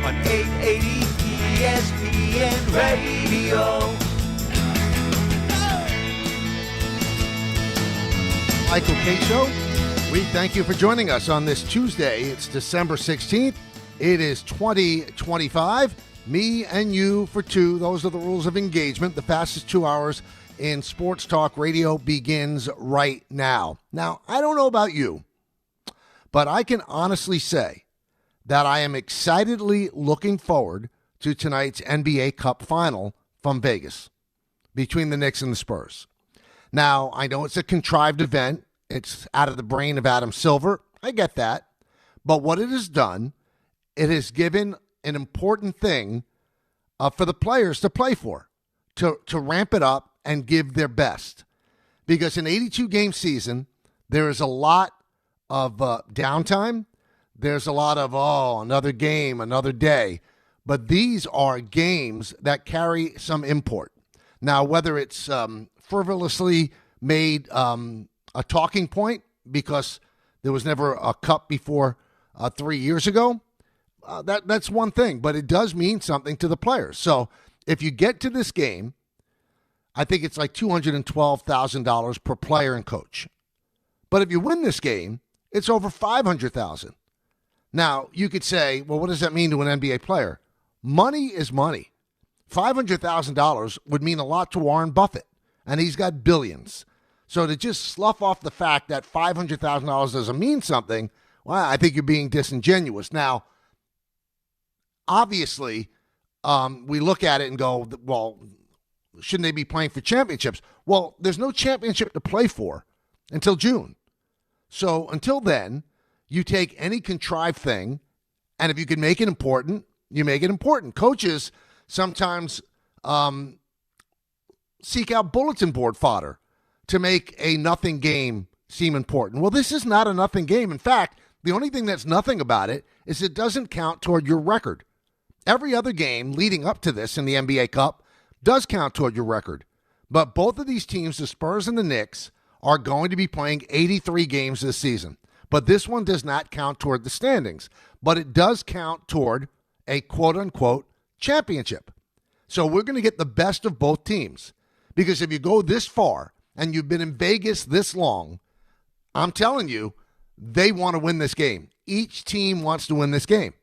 on 880 ESPN Radio. Michael K. Show. We thank you for joining us on this Tuesday. It's December 16th. It is 2025. Me and you for two. Those are the rules of engagement. The fastest 2 hours in sports talk radio begins right now. Now, I don't know about you, but I can honestly say that I am excitedly looking forward to tonight's NBA Cup final from Vegas between the Knicks and the Spurs. Now, I know it's a contrived event. It's out of the brain of Adam Silver. I get that. But what it has done, it has given an important thing for the players to play for, to ramp it up and give their best. Because in an 82-game season, there is a lot of downtime. There's a lot of, another game, another day. But these are games that carry some import. Now, whether it's frivolously made a talking point because there was never a cup before 3 years ago, that's one thing. But it does mean something to the players. So if you get to this game, I think it's like $212,000 per player and coach. But if you win this game, it's over $500,000. Now, you could say, well, what does that mean to an NBA player? Money is money. $500,000 would mean a lot to Warren Buffett, and he's got billions. So to just slough off the fact that $500,000 doesn't mean something, well, I think you're being disingenuous. Now, obviously, we look at it and go, well, shouldn't they be playing for championships? Well, there's no championship to play for until June. So until then, you take any contrived thing, and if you can make it important, you make it important. Coaches sometimes seek out bulletin board fodder to make a nothing game seem important. Well, this is not a nothing game. In fact, the only thing that's nothing about it is it doesn't count toward your record. Every other game leading up to this in the NBA Cup does count toward your record. But both of these teams, the Spurs and the Knicks, are going to be playing 83 games this season. But this one does not count toward the standings. But it does count toward a quote-unquote championship. So we're going to get the best of both teams. Because if you go this far and you've been in Vegas this long, I'm telling you, they want to win this game. Each team wants to win this game.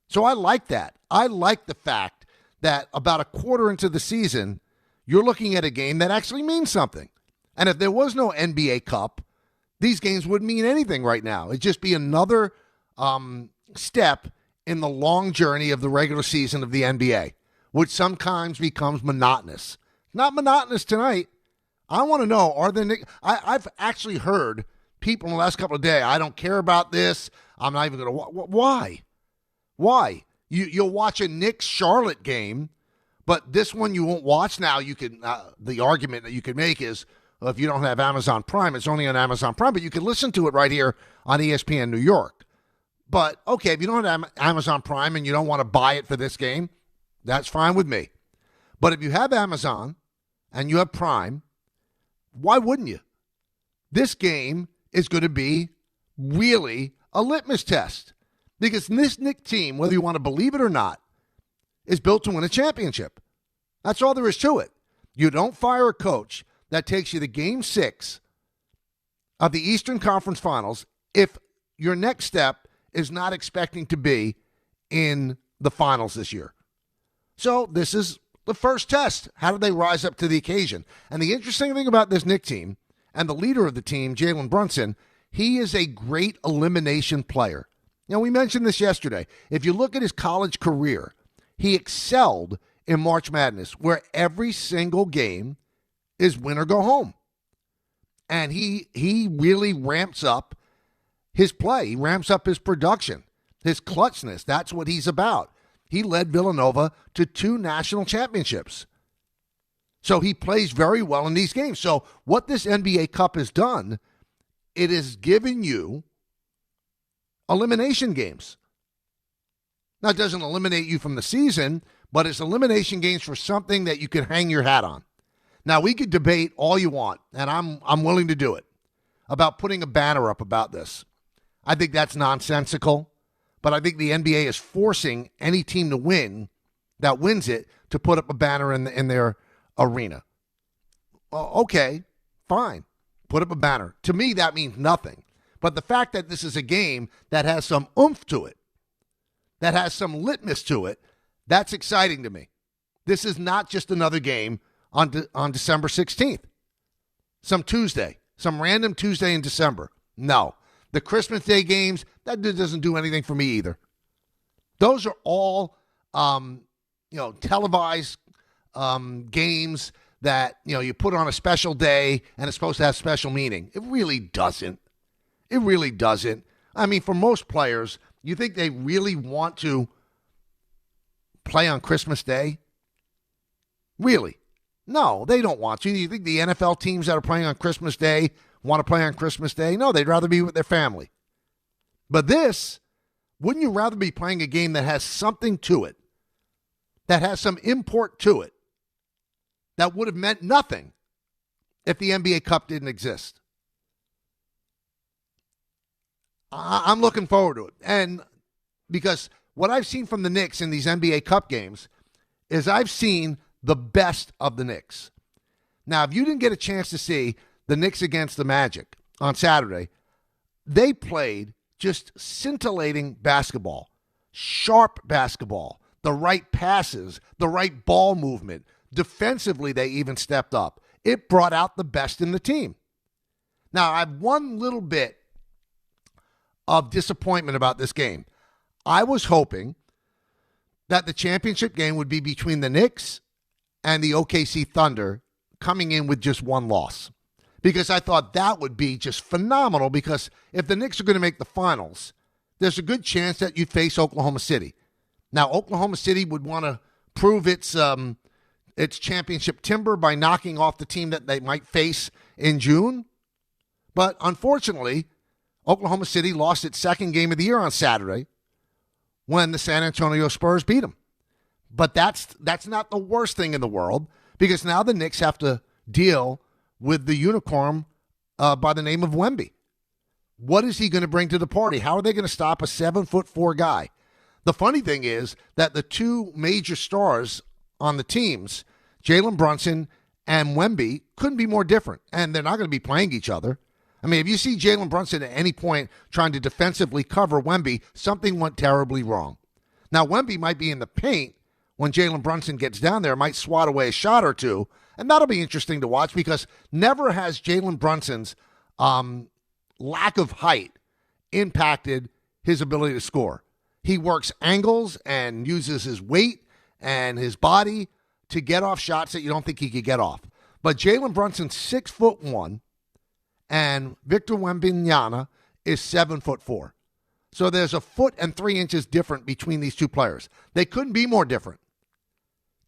So I like that. I like the fact that about a quarter into the season, you're looking at a game that actually means something. And if there was no NBA Cup, these games wouldn't mean anything right now. It'd just be another step in the long journey of the regular season of the NBA, which sometimes becomes monotonous. Not monotonous tonight. I want to know, are the Knicks... I've actually heard people in the last couple of days, I don't care about this. I'm not even going to... Why? Why? You'll watch a Knicks-Charlotte game, but this one you won't watch. Now, you can. The argument that you could make is, well, if you don't have Amazon Prime, it's only on Amazon Prime, but you can listen to it right here on ESPN New York. But, okay, if you don't have Amazon Prime and you don't want to buy it for this game, that's fine with me. But if you have Amazon and you have Prime, why wouldn't you? This game is going to be really a litmus test. Because this Knicks team, whether you want to believe it or not, is built to win a championship. That's all there is to it. You don't fire a coach that takes you to Game 6 of the Eastern Conference Finals if your next step is not expecting to be in the finals this year. So this is the first test. How do they rise up to the occasion? And the interesting thing about this Knicks team and the leader of the team, Jalen Brunson, he is a great elimination player. You know, we mentioned this yesterday. If you look at his college career, he excelled in March Madness, where every single game is win or go home. And he really ramps up his play. He ramps up his production, his clutchness. That's what he's about. He led Villanova to 2 national championships. So he plays very well in these games. So what this NBA Cup has done, it has given you elimination games. Now, it doesn't eliminate you from the season, but it's elimination games for something that you can hang your hat on. Now, we could debate all you want, and I'm willing to do it, about putting a banner up about this. I think that's nonsensical. but I think the NBA is forcing any team to win that wins it to put up a banner in their arena. Okay, fine. Put up a banner. To me, that means nothing. But the fact that this is a game that has some oomph to it, that has some litmus to it, that's exciting to me. This is not just another game on December 16th. Some Tuesday, some random Tuesday in December. No. The Christmas Day games, that doesn't do anything for me either. Those are all, televised games that, you put on a special day and it's supposed to have special meaning. It really doesn't. It really doesn't. I mean, for most players, you think they really want to play on Christmas Day? Really? No, they don't want to. You think the NFL teams that are playing on Christmas Day want to play on Christmas Day? No, they'd rather be with their family. But this, wouldn't you rather be playing a game that has something to it, that has some import to it, that would have meant nothing if the NBA Cup didn't exist? I'm looking forward to it. And because what I've seen from the Knicks in these NBA Cup games is I've seen the best of the Knicks. Now, if you didn't get a chance to see the Knicks against the Magic on Saturday, they played just scintillating basketball, sharp basketball, the right passes, the right ball movement. Defensively, they even stepped up. It brought out the best in the team. Now, I have one little bit of disappointment about this game. I was hoping that the championship game would be between the Knicks and the OKC Thunder coming in with just one loss, because I thought that would be just phenomenal, because if the Knicks are going to make the finals, there's a good chance that you'd face Oklahoma City. Now, Oklahoma City would want to prove its championship timber by knocking off the team that they might face in June. But unfortunately, Oklahoma City lost its second game of the year on Saturday when the San Antonio Spurs beat them. But that's not the worst thing in the world, because now the Knicks have to deal with the unicorn by the name of Wemby. What is he going to bring to the party? How are they going to stop a 7'4" guy? The funny thing is that the two major stars on the teams, Jalen Brunson and Wemby, couldn't be more different, and they're not going to be playing each other. I mean, if you see Jalen Brunson at any point trying to defensively cover Wemby, something went terribly wrong. Now, Wemby might be in the paint when Jalen Brunson gets down there, might swat away a shot or two, and that'll be interesting to watch, because never has Jalen Brunson's lack of height impacted his ability to score. He works angles and uses his weight and his body to get off shots that you don't think he could get off. But Jalen Brunson's 6'1", and Victor Wembanyama is 7'4". So there's 1.3 feet different between these two players. They couldn't be more different.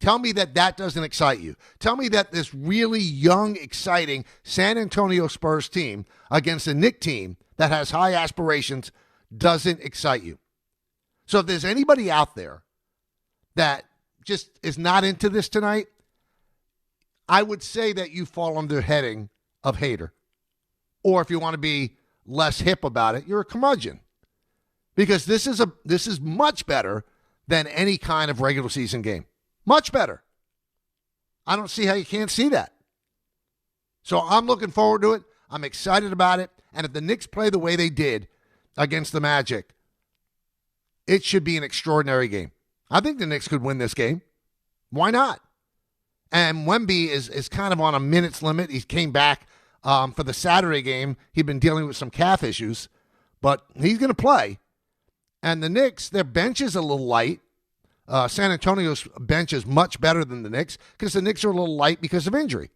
Tell me that doesn't excite you. Tell me that this really young, exciting San Antonio Spurs team against a Knicks team that has high aspirations doesn't excite you. So if there's anybody out there that just is not into this tonight, I would say that you fall under the heading of hater. Or if you want to be less hip about it, you're a curmudgeon. Because this is much better than any kind of regular season game. Much better. I don't see how you can't see that. So I'm looking forward to it. I'm excited about it. And if the Knicks play the way they did against the Magic, it should be an extraordinary game. I think the Knicks could win this game. Why not? And Wemby is kind of on a minutes limit. He came back for the Saturday game. He'd been dealing with some calf issues, but he's going to play. And the Knicks, their bench is a little light. San Antonio's bench is much better than the Knicks, because the Knicks are a little light because of injury.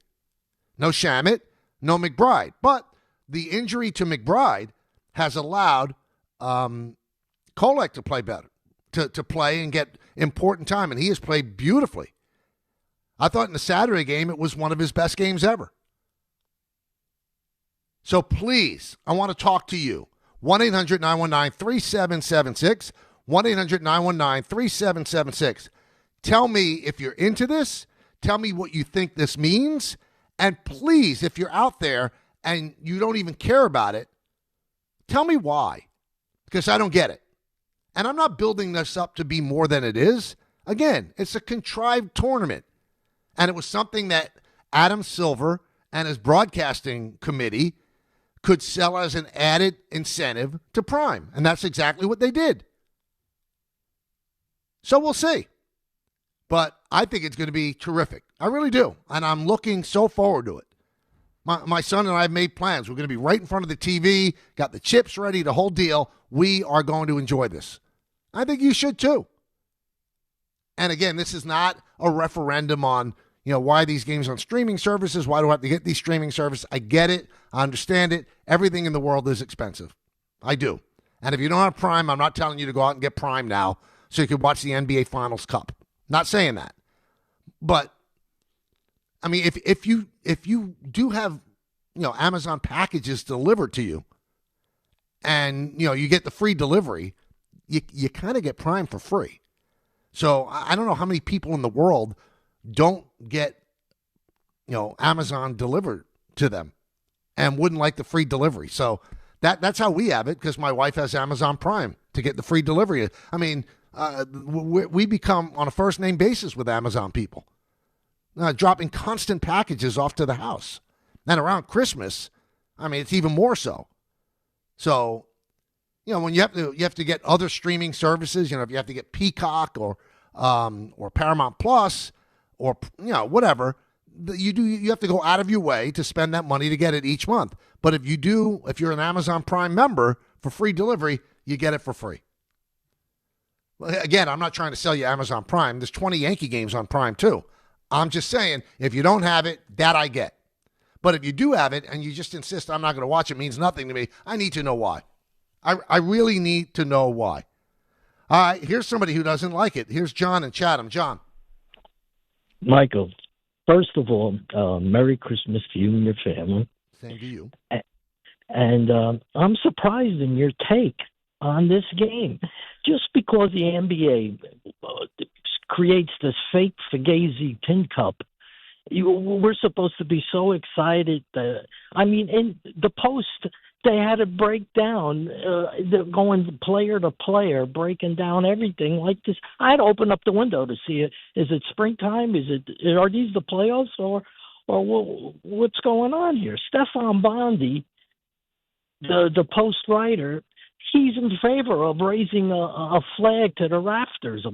No Shamet, no McBride. But the injury to McBride has allowed Kolek to play better, to play and get important time, and he has played beautifully. I thought in the Saturday game it was one of his best games ever. So please, I want to talk to you. 1-800-919-3776. 1-800-919-3776. Tell me if you're into this. Tell me what you think this means. And please, if you're out there and you don't even care about it, tell me why. Because I don't get it. And I'm not building this up to be more than it is. Again, it's a contrived tournament. And it was something that Adam Silver and his broadcasting committee could sell as an added incentive to Prime. And that's exactly what they did. So we'll see. But I think it's going to be terrific. I really do. And I'm looking so forward to it. My son and I have made plans. We're going to be right in front of the TV, got the chips ready, the whole deal. We are going to enjoy this. I think you should too. And again, this is not a referendum on, why are these games on streaming services? Why do I have to get these streaming services? I get it. I understand it. Everything in the world is expensive. I do. And if you don't have Prime, I'm not telling you to go out and get Prime now so you can watch the NBA Finals Cup. Not saying that. But I mean, if you do have, Amazon packages delivered to you and, you get the free delivery, you kind of get Prime for free. So I don't know how many people in the world don't get, Amazon delivered to them and wouldn't like the free delivery. So that's how we have it, because my wife has Amazon Prime to get the free delivery. I mean, we become on a first name basis with Amazon people, dropping constant packages off to the house. And around Christmas, I mean, it's even more so. So, when you have to get other streaming services, if you have to get Peacock or Paramount Plus or whatever, you have to go out of your way to spend that money to get it each month. But if you're an Amazon Prime member for free delivery, you get it for free. Again, I'm not trying to sell you Amazon Prime. There's 20 Yankee games on Prime too. I'm just saying, if you don't have it, that I get. But if you do have it and you just insist I'm not going to watch it, means nothing to me, I need to know why. I really need to know why. All right, here's somebody who doesn't like it. Here's John in Chatham. John. Michael, first of all, Merry Christmas to you and your family. Same to you. And I'm surprised in your take on this game. Just because the NBA creates this fake Fugaze tin cup, we're supposed to be so excited. In the Post, they had to break down, going player to player, breaking down everything like this. I had to open up the window to see it. Is it springtime? Are these the playoffs, or what's going on here? Stefan Bondi, the Post writer, he's in favor of raising a flag to the rafters.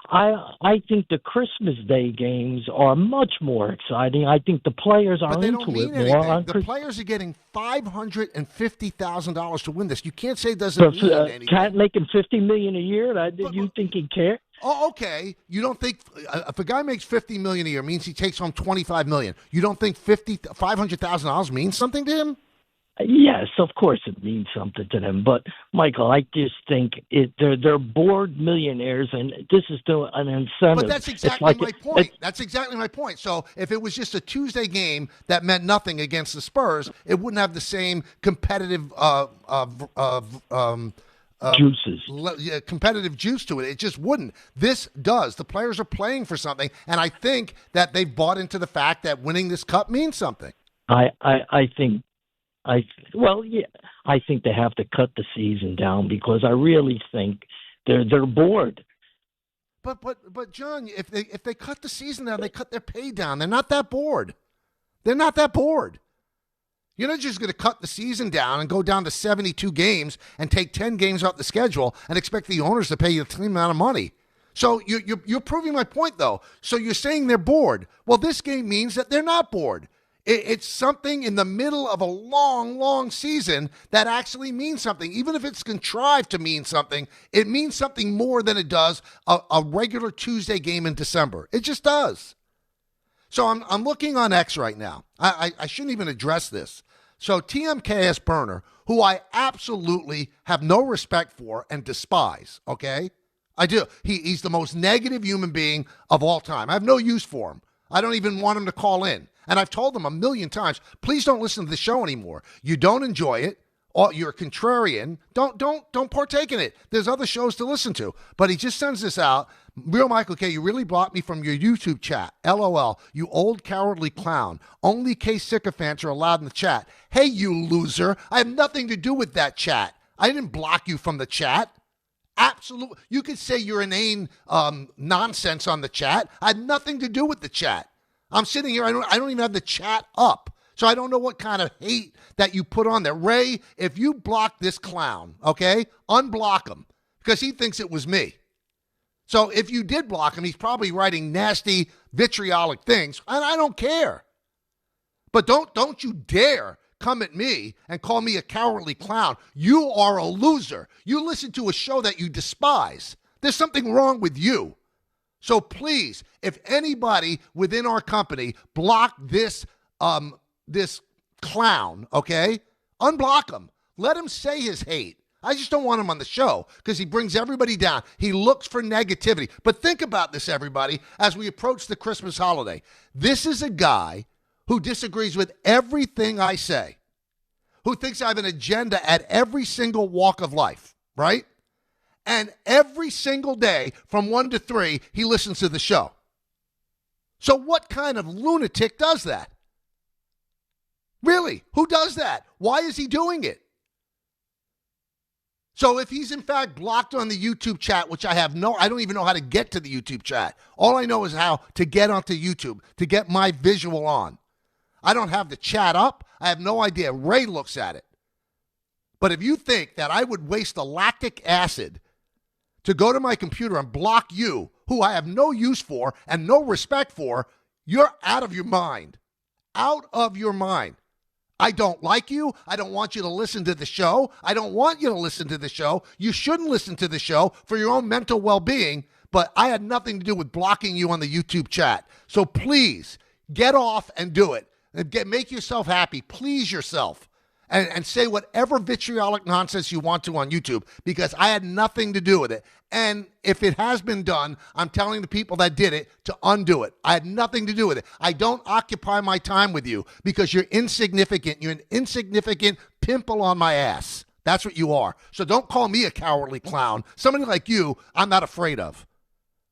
I think the Christmas Day games are much more exciting. I think the players are into it more. The players are getting $550,000 to win this. You can't say it doesn't mean anything. Cat making $50 million a year. You think he cares? Oh, okay. You don't think if a guy makes $50 million a year means he takes home $25 million? You don't think $500,000 means something to him? Yes, of course it means something to them. But, Michael, I just think they're bored millionaires, and this is still an incentive. But that's exactly my point. That's exactly my point. So if it was just a Tuesday game that meant nothing against the Spurs, it wouldn't have the same competitive juices. Competitive juice to it. It just wouldn't. This does. The players are playing for something, and I think that they've bought into the fact that winning this cup means something. I think they have to cut the season down because I really think they're bored. But John, if they cut the season down, they cut their pay down. They're not that bored. They're not that bored. You're not just going to cut the season down and go down to 72 games and take 10 games off the schedule and expect the owners to pay you the same amount of money. So you're proving my point, though. So you're saying they're bored. Well, this game means that they're not bored. It's something in the middle of a long, long season that actually means something. Even if it's contrived to mean something, it means something more than it does a regular Tuesday game in December. It just does. So I'm looking on X right now. I shouldn't even address this. So TMKS Burner, who I absolutely have no respect for and despise, okay? I do. He's the most negative human being of all time. I have no use for him. I don't even want him to call in. And I've told them a million times, please don't listen to the show anymore. You don't enjoy it, or you're a contrarian. Don't partake in it. There's other shows to listen to. But he just sends this out. Real Michael K., you really blocked me from your YouTube chat. LOL, you old cowardly clown. Only K sycophants are allowed in the chat. Hey, you loser. I have nothing to do with that chat. I didn't block you from the chat. Absolutely. You could say you're inane nonsense on the chat. I had nothing to do with the chat. I'm sitting here. I don't even have the chat up. So I don't know what kind of hate that you put on there. Ray, if you block this clown, okay, unblock him because he thinks it was me. So if you did block him, he's probably writing nasty, vitriolic things, and I don't care. But don't you dare come at me and call me a cowardly clown. You are a loser. You listen to a show that you despise. There's something wrong with you. So please, if anybody within our company block this clown, okay, unblock him. Let him say his hate. I just don't want him on the show because he brings everybody down. He looks for negativity. But think about this, everybody, as we approach the Christmas holiday. This is a guy who disagrees with everything I say, who thinks I have an agenda at every single walk of life, right? And every single day from 1 to 3, he listens to the show. So what kind of lunatic does that? Really? Who does that? Why is he doing it? So if he's in fact blocked on the YouTube chat, which I don't even know how to get to the YouTube chat. All I know is how to get onto YouTube, to get my visual on. I don't have the chat up. I have no idea. Ray looks at it. But if you think that I would waste the lactic acid to go to my computer and block you, who I have no use for and no respect for, you're out of your mind. Out of your mind. I don't like you. I don't want you to listen to the show. I don't want you to listen to the show. You shouldn't listen to the show for your own mental well-being, but I had nothing to do with blocking you on the YouTube chat. So please, get off and do it. Make yourself happy. Please yourself. And say whatever vitriolic nonsense you want to on YouTube because I had nothing to do with it. And if it has been done, I'm telling the people that did it to undo it. I had nothing to do with it. I don't occupy my time with you because you're insignificant. You're an insignificant pimple on my ass. That's what you are. So don't call me a cowardly clown. Somebody like you, I'm not afraid of.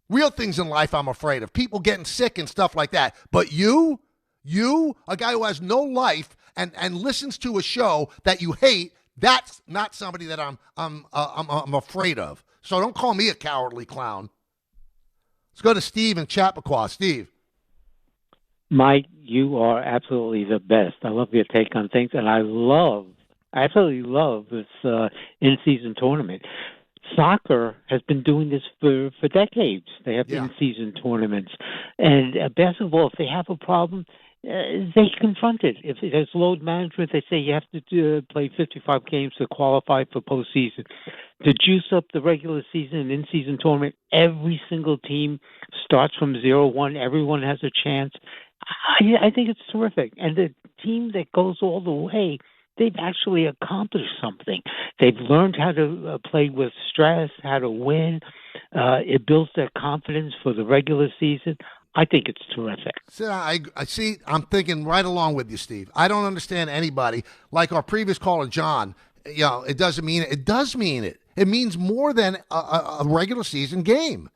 Real things in life I'm afraid of. People getting sick and stuff like that. But you, a guy who has no life and listens to a show that you hate, that's not somebody that I'm afraid of. So don't call me a cowardly clown. Let's go to Steve in Chappaqua. Steve. Mike, you are absolutely the best. I love your take on things, and I absolutely love this in-season tournament. Soccer has been doing this for decades. They have in-season tournaments. And basketball, if they have a problem, they confront it. If there's load management, they say you have to play 55 games to qualify for postseason. To juice up the regular season and in-season tournament, every single team starts from 0-1. Everyone has a chance. I think it's terrific. And the team that goes all the way, they've actually accomplished something. They've learned how to play with stress, how to win. It builds their confidence for the regular season. I think it's terrific. So I see. I'm thinking right along with you, Steve. I don't understand anybody like our previous caller, John. It doesn't mean it. It does mean it. It means more than a regular season game.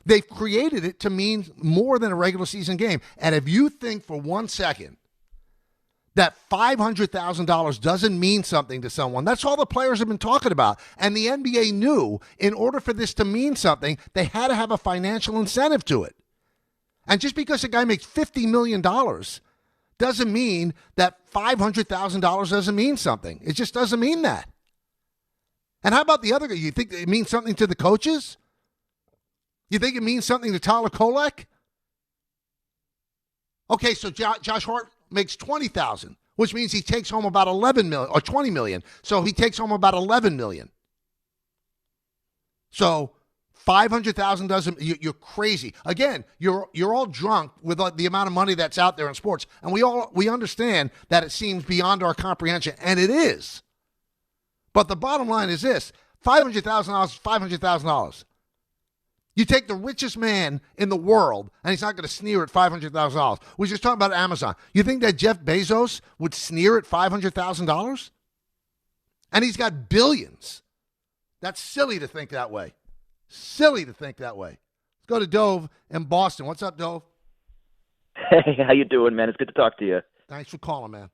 They've created it to mean more than a regular season game. And if you think for 1 second that $500,000 doesn't mean something to someone, that's all the players have been talking about. And the NBA knew in order for this to mean something, they had to have a financial incentive to it. And just because a guy makes $50 million doesn't mean that $500,000 doesn't mean something. It just doesn't mean that. And how about the other guy? You think it means something to the coaches? You think it means something to Tyler Kolek? Okay, so Josh Hart makes $20,000, which means he takes home about $11 million or $20 million. So he takes home about $11 million. So $500,000 doesn't. You're crazy. Again, you're all drunk with the amount of money that's out there in sports, and we understand that it seems beyond our comprehension, and it is. But the bottom line is this: $500,000 is $500,000. You take the richest man in the world, and he's not going to sneer at $500,000. We were just talking about Amazon. You think that Jeff Bezos would sneer at $500,000? And he's got billions. That's silly to think that way. Silly to think that way. Let's go to Dove in Boston. What's up, Dove? Hey, how you doing, man? It's good to talk to you. Thanks for calling, man.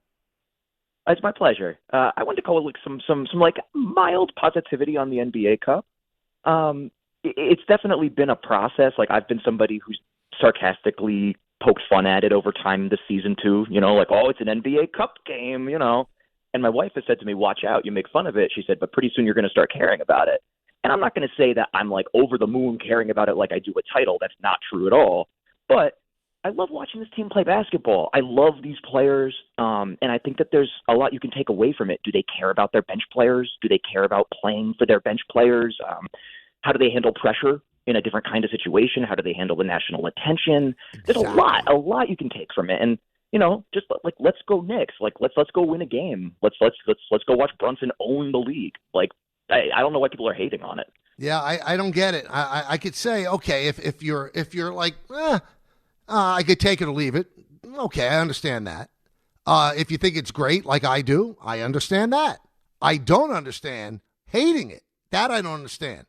It's my pleasure. I wanted to call it some like mild positivity on the NBA Cup. It's definitely been a process. Like, I've been somebody who's sarcastically poked fun at it over time this season too. Like, oh, it's an NBA Cup game, And my wife has said to me, watch out, you make fun of it. She said, but pretty soon you're going to start caring about it. And I'm not going to say that I'm like over the moon caring about it like I do a title. That's not true at all. But I love watching this team play basketball. I love these players. And I think that there's a lot you can take away from it. Do they care about their bench players? Do they care about playing for their bench players? How do they handle pressure in a different kind of situation? How do they handle the national attention? There's a lot you can take from it. And, just like, let's go Knicks. Like, let's go win a game. Let's go watch Brunson own the league. Like, I don't know why people are hating on it. Yeah, I don't get it. I could say, okay, if you're like, I could take it or leave it. Okay, I understand that. If you think it's great, like I do, I understand that. I don't understand hating it. That I don't understand.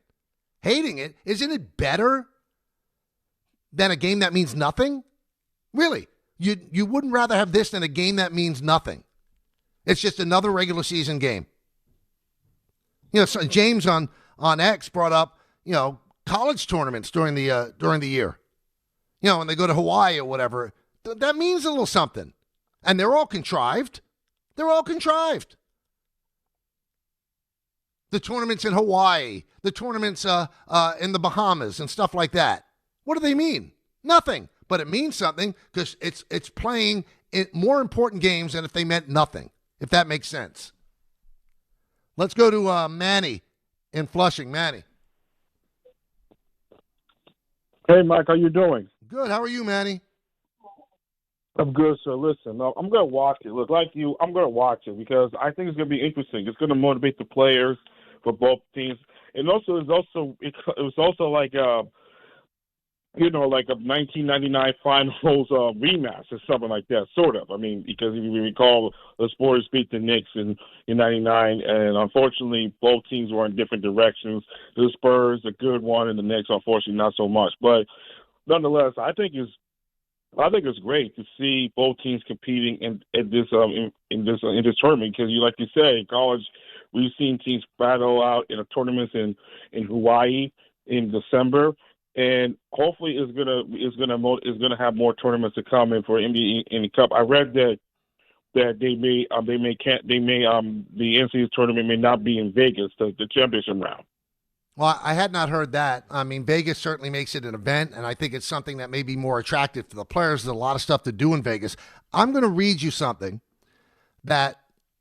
Hating it, isn't it better than a game that means nothing? Really? You wouldn't rather have this than a game that means nothing. It's just another regular season game. So James on X brought up, college tournaments during the year. When they go to Hawaii or whatever, that means a little something. And they're all contrived. The tournaments in Hawaii, the tournaments in the Bahamas and stuff like that. What do they mean? Nothing. But it means something because it's playing in more important games than if they meant nothing, if that makes sense. Let's go to Manny in Flushing. Manny. Hey, Mike, how you doing? Good. How are you, Manny? I'm good, sir. Listen, I'm going to watch it. Look, like you, I'm going to watch it because I think it's going to be interesting. It's going to motivate the players for both teams. And also, it was also like like a 1999 finals rematch or something like that, sort of. I mean, because if you recall, the Spurs beat the Knicks in 99, and unfortunately, both teams were in different directions. The Spurs, a good one, and the Knicks, unfortunately, not so much. But nonetheless, I think it's great to see both teams competing in this tournament because, like you say, in college, we've seen teams battle out in tournaments in Hawaii in December. And hopefully, is gonna have more tournaments to come in for NBA in the Cup. I read that the NCAA tournament may not be in Vegas, the championship round. Well, I had not heard that. I mean, Vegas certainly makes it an event, and I think it's something that may be more attractive to the players. There's a lot of stuff to do in Vegas. I'm going to read you something that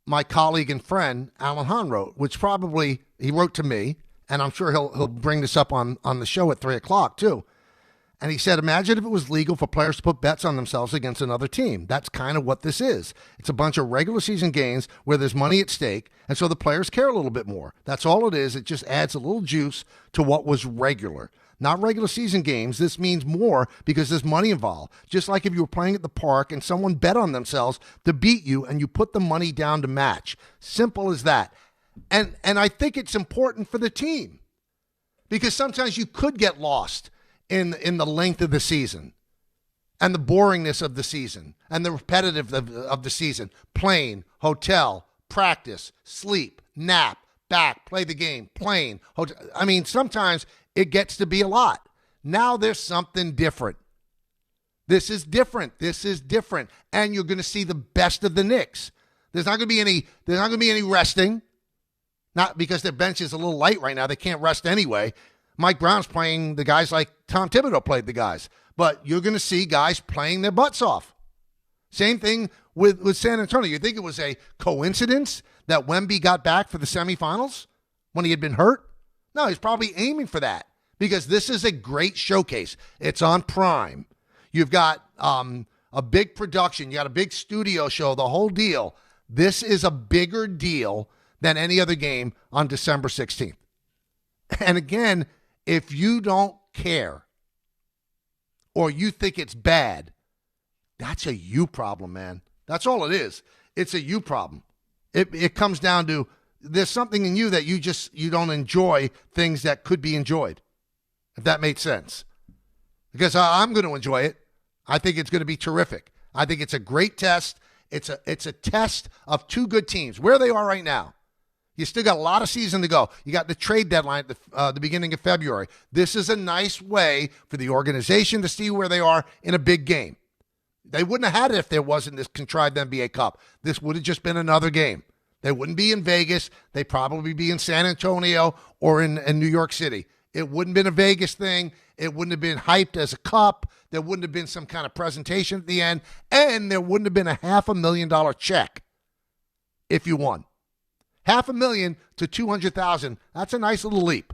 my colleague and friend Alan Hahn wrote, which probably he wrote to me. And I'm sure he'll bring this up on the show at 3 o'clock, too. And he said, imagine if it was legal for players to put bets on themselves against another team. That's kind of what this is. It's a bunch of regular season games where there's money at stake, and so the players care a little bit more. That's all it is. It just adds a little juice to what was regular. Not regular season games. This means more because there's money involved. Just like if you were playing at the park and someone bet on themselves to beat you and you put the money down to match. Simple as that. And I think it's important for the team because sometimes you could get lost in the length of the season and the boringness of the season and the repetitive of the season. Plane, hotel, practice, sleep, nap, back, play the game, plane, hotel. I mean, sometimes it gets to be a lot. Now there's something different. This is different. And you're going to see the best of the Knicks. There's not going to be any resting. Not because their bench is a little light right now. They can't rest anyway. Mike Brown's playing the guys like Tom Thibodeau played the guys. But you're going to see guys playing their butts off. Same thing with San Antonio. You think it was a coincidence that Wemby got back for the semifinals when he had been hurt? No, he's probably aiming for that because this is a great showcase. It's on Prime. You've got a big production. You got a big studio show, the whole deal. This is a bigger deal than any other game on December 16th. And again, if you don't care or you think it's bad, that's a you problem, man. That's all it is. It's a you problem. It comes down to there's something in you that you don't enjoy things that could be enjoyed, if that makes sense. Because I'm going to enjoy it. I think it's going to be terrific. I think it's a great test. It's a test of two good teams, where they are right now. You still got a lot of season to go. You got the trade deadline at the beginning of February. This is a nice way for the organization to see where they are in a big game. They wouldn't have had it if there wasn't this contrived NBA Cup. This would have just been another game. They wouldn't be in Vegas. They'd probably be in San Antonio or in New York City. It wouldn't have been a Vegas thing. It wouldn't have been hyped as a cup. There wouldn't have been some kind of presentation at the end. And there wouldn't have been a $500,000 check if you won. $500,000 to $200,000. That's a nice little leap.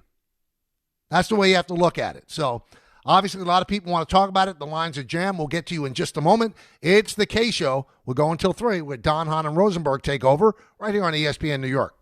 That's the way you have to look at it. So, obviously, a lot of people want to talk about it. The lines are jammed. We'll get to you in just a moment. It's the K Show. We'll go until 3 with Don, Hahn, and Rosenberg take over right here on ESPN New York.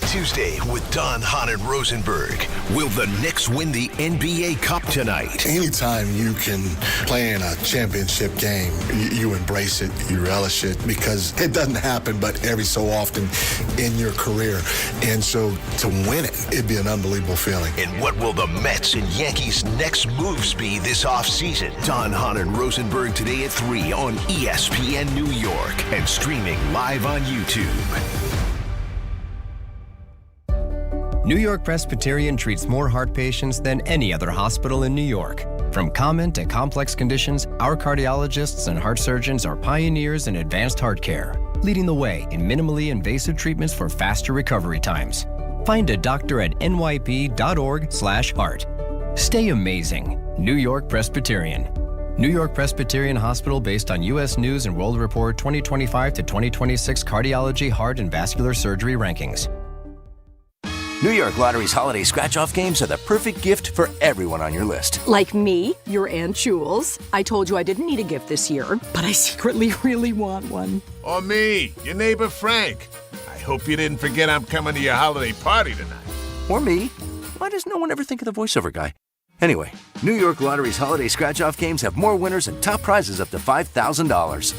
Tuesday with Don, Hahn, and Rosenberg. Will the Knicks win the NBA Cup tonight? Anytime you can play in a championship game, you embrace it, you relish it, because it doesn't happen but every so often in your career. And so to win it, it'd be an unbelievable feeling. And what will the Mets and Yankees' next moves be this offseason? Don, Hahn, and Rosenberg today at 3 on ESPN New York and streaming live on YouTube. New York Presbyterian treats more heart patients than any other hospital in New York. From common to complex conditions, our cardiologists and heart surgeons are pioneers in advanced heart care, leading the way in minimally invasive treatments for faster recovery times. Find a doctor at nyp.org/heart. Stay amazing. New York Presbyterian. New York Presbyterian Hospital based on U.S. News and World Report 2025 to 2026 Cardiology, Heart, and Vascular Surgery Rankings. New York Lottery's holiday scratch-off games are the perfect gift for everyone on your list. Like me, your Aunt Jules. I told you I didn't need a gift this year, but I secretly really want one. Or me, your neighbor Frank. I hope you didn't forget I'm coming to your holiday party tonight. Or me. Why does no one ever think of the voiceover guy? Anyway, New York Lottery's holiday scratch-off games have more winners and top prizes up to $5,000.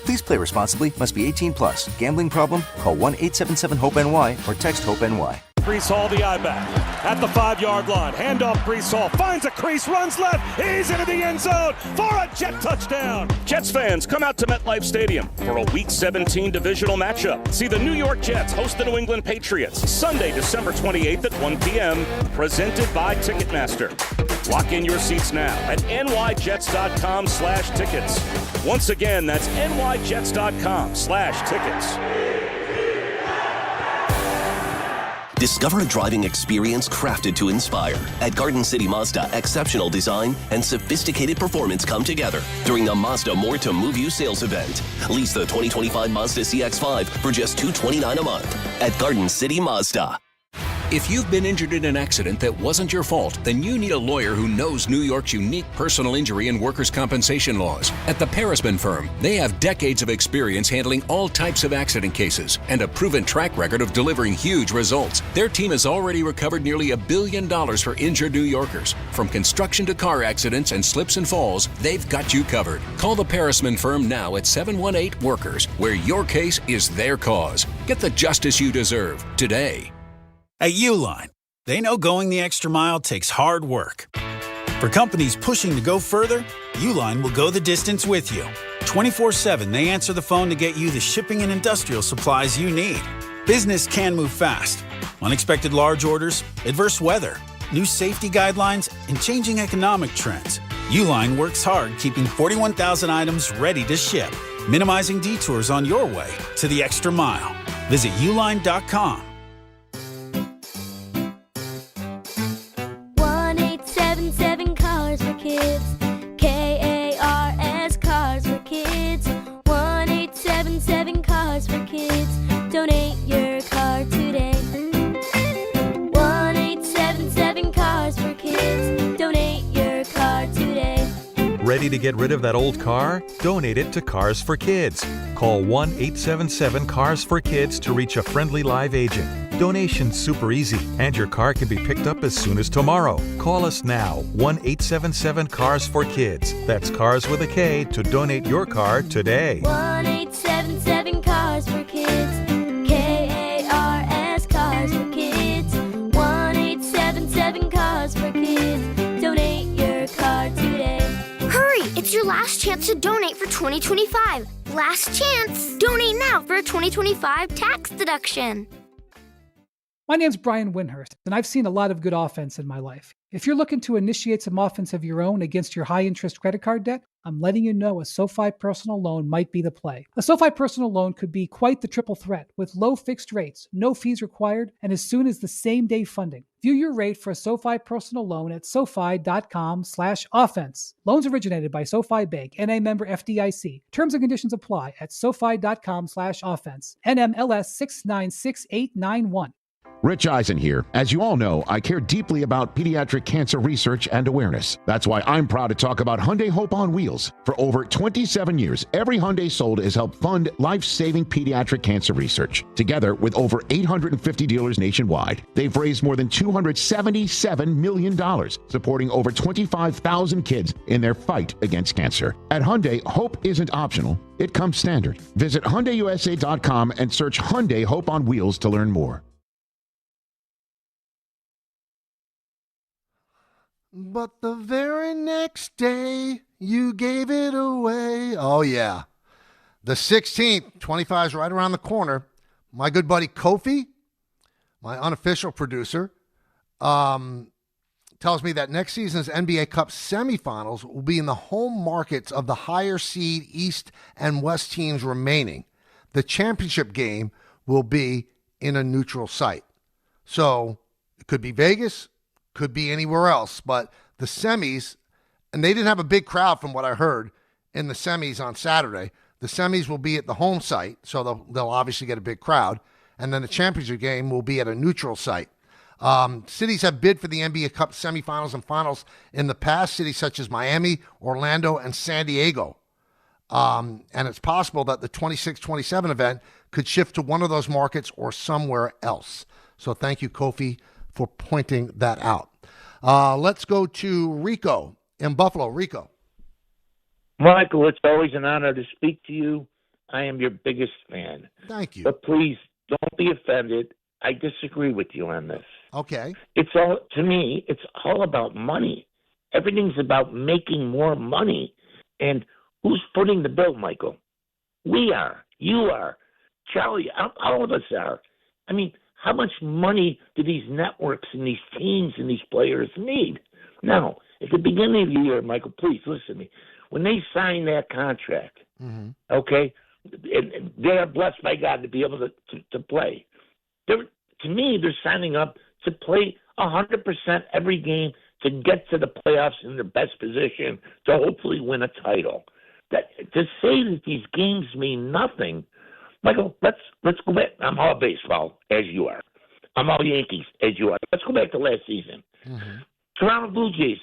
Please play responsibly. Must be 18 plus. Gambling problem? Call 1-877-HOPE-NY or text HOPE-NY. Brees Hall, the I-back, at the 5-yard line. Handoff, Brees Hall finds a crease, runs left. He's into the end zone for a Jet touchdown. Jets fans, come out to MetLife Stadium for a Week 17 divisional matchup. See the New York Jets host the New England Patriots Sunday, December 28th at 1 p.m. Presented by Ticketmaster. Lock in your seats now at nyjets.com/tickets. Once again, that's nyjets.com/tickets. Discover a driving experience crafted to inspire. At Garden City Mazda, exceptional design and sophisticated performance come together during the Mazda More to Move You sales event. Lease the 2025 Mazda CX-5 for just $229 a month at Garden City Mazda. If you've been injured in an accident that wasn't your fault, then you need a lawyer who knows New York's unique personal injury and workers' compensation laws. At the Parisman Firm, they have decades of experience handling all types of accident cases and a proven track record of delivering huge results. Their team has already recovered nearly $1 billion for injured New Yorkers. From construction to car accidents and slips and falls, they've got you covered. Call the Parisman Firm now at 718-WORKERS, where your case is their cause. Get the justice you deserve today. At Uline, they know going the extra mile takes hard work. For companies pushing to go further, Uline will go the distance with you. 24/7, they answer the phone to get you the shipping and industrial supplies you need. Business can move fast. Unexpected large orders, adverse weather, new safety guidelines, and changing economic trends. Uline works hard keeping 41,000 items ready to ship, minimizing detours on your way to the extra mile. Visit uline.com. 1-877 Cars for Kids. KARS Cars for Kids. 1-877 Cars for Kids. Donate your car today. 1-877 Cars for Kids. Donate your car today. Ready to get rid of that old car? Donate it to Cars for Kids. Call 1-877-CARS-FOR-KIDS to reach a friendly live agent. Donation's super easy, and your car can be picked up as soon as tomorrow. Call us now, 1-877-CARS-FOR-KIDS. That's Cars with a K to donate your car today. 1-877 Cars for Kids. KARS Cars for Kids. 1-877 Cars for Kids. Donate your car today. Hurry! It's your last chance to donate for 2025. Last chance! Donate now for a 2025 tax deduction. My name's Brian Windhurst, and I've seen a lot of good offense in my life. If you're looking to initiate some offense of your own against your high-interest credit card debt, I'm letting you know a SoFi personal loan might be the play. A SoFi personal loan could be quite the triple threat with low fixed rates, no fees required, and as soon as the same day funding. View your rate for a SoFi personal loan at SoFi.com/offense. Loans originated by SoFi Bank, N.A. member FDIC. Terms and conditions apply at SoFi.com/offense. NMLS 696891. Rich Eisen here. As you all know, I care deeply about pediatric cancer research and awareness. That's why I'm proud to talk about Hyundai Hope on Wheels. For over 27 years, every Hyundai sold has helped fund life-saving pediatric cancer research. Together with over 850 dealers nationwide, they've raised more than $277 million, supporting over 25,000 kids in their fight against cancer. At Hyundai, hope isn't optional. It comes standard. Visit HyundaiUSA.com and search Hyundai Hope on Wheels to learn more. But the very next day, you gave it away. Oh, yeah. The 16th, 25 is right around the corner. My good buddy Kofi, my unofficial producer, tells me that next season's NBA Cup semifinals will be in the home markets of the higher seed East and West teams remaining. The championship game will be in a neutral site. So it could be Vegas, could be anywhere else, but the semis, and they didn't have a big crowd from what I heard in the semis on Saturday. The semis will be at the home site, so they'll obviously get a big crowd, and then the championship game will be at a neutral site. Cities have bid for the NBA Cup semifinals and finals in the past, cities such as Miami, Orlando, and San Diego. And it's possible that the 26-27 event could shift to one of those markets or somewhere else. So thank you, Kofi, for pointing that out. Let's go to Rico in Buffalo. Rico. Michael, it's always an honor to speak to you. I am your biggest fan. Thank you. But please don't be offended. I disagree with you on this. Okay. To me, it's all about money. Everything's about making more money. And who's footing the bill, Michael? We are. You are. Charlie, all of us are. I mean, how much money do these networks and these teams and these players need? Now, at the beginning of the year, Michael, please listen to me. When they sign that contract, okay, and they are blessed by God to be able to play. To me, they're signing up to play 100% every game to get to the playoffs in the best position to hopefully win a title. To say that these games mean nothing, Michael, let's go back. I'm all baseball, as you are. I'm all Yankees, as you are. Let's go back to last season. Toronto Blue Jays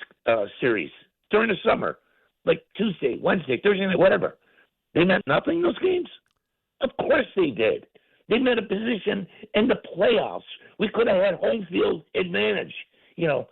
series during the summer, like Tuesday, Wednesday, Thursday night, whatever. They meant nothing, those games? Of course they did. They meant a position in the playoffs. We could have had home field advantage. You know,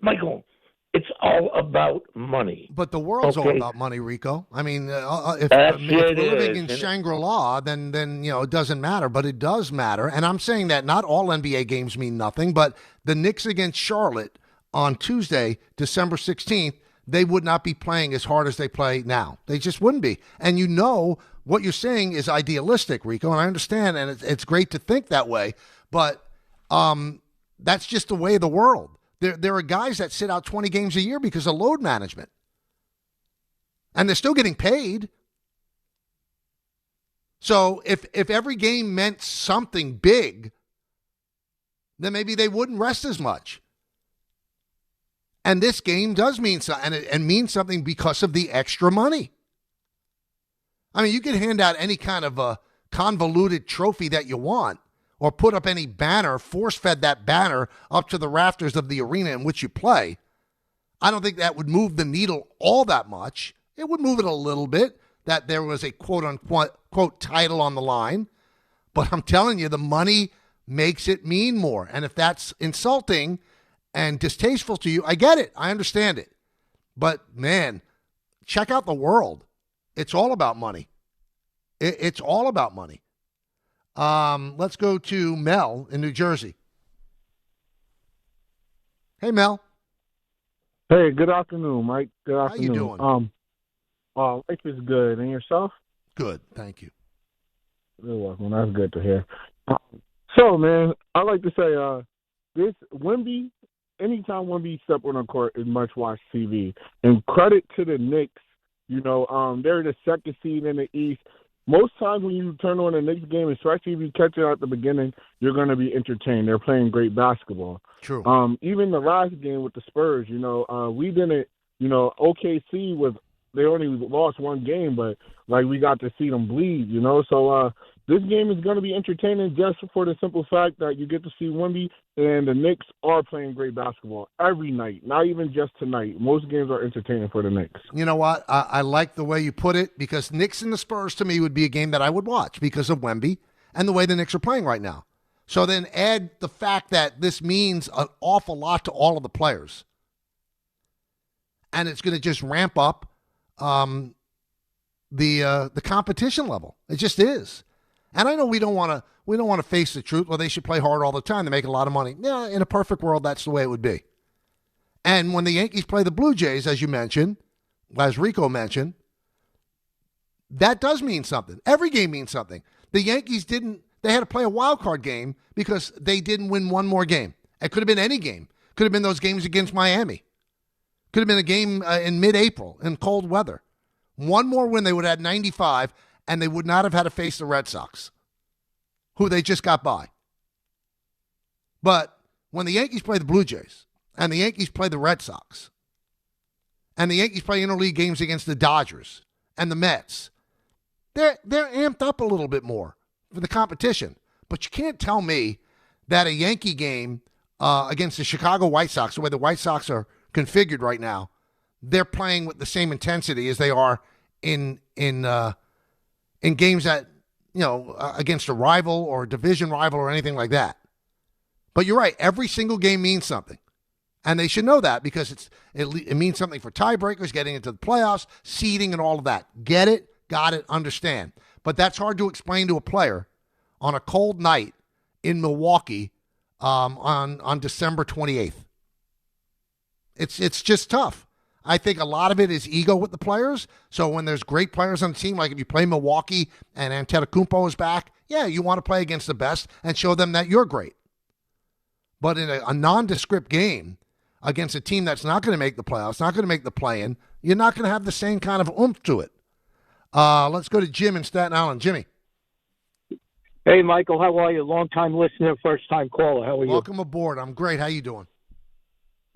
Michael, it's all about money. But the world's all about money, Rico. I mean, if we're living in Shangri-La, then it doesn't matter. But it does matter. And I'm saying that not all NBA games mean nothing. But the Knicks against Charlotte on Tuesday, December 16th, they would not be playing as hard as they play now. They just wouldn't be. And what you're saying is idealistic, Rico, and I understand, and it's great to think that way. But that's just the way of the world. There are guys that sit out 20 games a year because of load management. And they're still getting paid. So if every game meant something big, then maybe they wouldn't rest as much. And this game does mean something, and means something because of the extra money. I mean, you can hand out any kind of a convoluted trophy that you want, or put up any banner, force-fed that banner up to the rafters of the arena in which you play. I don't think that would move the needle all that much. It would move it a little bit, that there was a quote-unquote title on the line. But I'm telling you, the money makes it mean more. And if that's insulting and distasteful to you, I get it. I understand it. But, man, check out the world. It's all about money. It's all about money. Let's go to Mel in New Jersey. Hey, Mel. Hey, good afternoon, Mike. Good afternoon. How you doing? Life is good. And yourself? Good, thank you. You're welcome. That's good to hear. So, man, I like to say this Wemby, anytime Wemby step on the court is much-watched TV. And credit to the Knicks. You know, they're the second seed in the East. Most times when you turn on a Knicks game, especially if you catch it at the beginning, you're going to be entertained. They're playing great basketball. True. Even the last game with the Spurs, we didn't, OKC they only lost one game, but, we got to see them bleed, So this game is going to be entertaining just for the simple fact that you get to see Wemby, and the Knicks are playing great basketball every night, not even just tonight. Most games are entertaining for the Knicks. You know what? I like the way you put it, because Knicks and the Spurs, to me, would be a game that I would watch because of Wemby and the way the Knicks are playing right now. So then add the fact that this means an awful lot to all of the players. And it's going to just ramp up the competition level. It just is. And I know we don't want to face the truth. Well, they should play hard all the time. They make a lot of money. Yeah, in a perfect world, that's the way it would be. And when the Yankees play the Blue Jays, as you mentioned, as Rico mentioned, that does mean something. Every game means something. The Yankees they had to play a wild card game because they didn't win one more game. It could have been any game. Could have been those games against Miami. Could have been a game in mid-April in cold weather. One more win, they would have had 95, and they would not have had to face the Red Sox, who they just got by. But when the Yankees play the Blue Jays, and the Yankees play the Red Sox, and the Yankees play interleague games against the Dodgers and the Mets, they're amped up a little bit more for the competition. But you can't tell me that a Yankee game against the Chicago White Sox, the way the White Sox are configured right now, they're playing with the same intensity as they are in games that, against a rival or a division rival or anything like that. But you're right. Every single game means something. And they should know that, because it means something for tiebreakers, getting into the playoffs, seeding, and all of that. Get it, got it, understand. But that's hard to explain to a player on a cold night in Milwaukee on December 28th. It's just tough. I think a lot of it is ego with the players. So when there's great players on the team, like if you play Milwaukee and Antetokounmpo is back, yeah, you want to play against the best and show them that you're great. But in a nondescript game against a team that's not going to make the playoffs, not going to make the play-in, you're not going to have the same kind of oomph to it. Let's go to Jim in Staten Island. Jimmy. Hey, Michael. How are you? Long-time listener, first-time caller. How are you? Welcome aboard. I'm great. How you doing?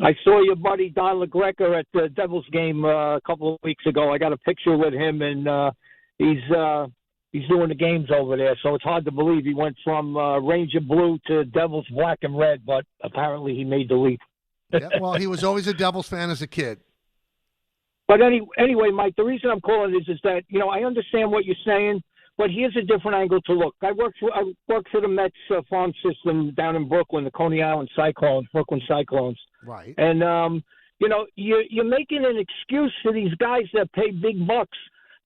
I saw your buddy Don LaGreca at the Devils game a couple of weeks ago. I got a picture with him, and he's doing the games over there. So it's hard to believe he went from Ranger blue to Devils black and red, but apparently he made the leap. Yeah, well, he was always a Devils fan as a kid. But anyway, Mike, the reason I'm calling is that, I understand what you're saying, but here's a different angle to look. I worked for the Mets farm system down in Brooklyn, the Coney Island Cyclones, Brooklyn Cyclones. Right. And, you're making an excuse for these guys that pay big bucks,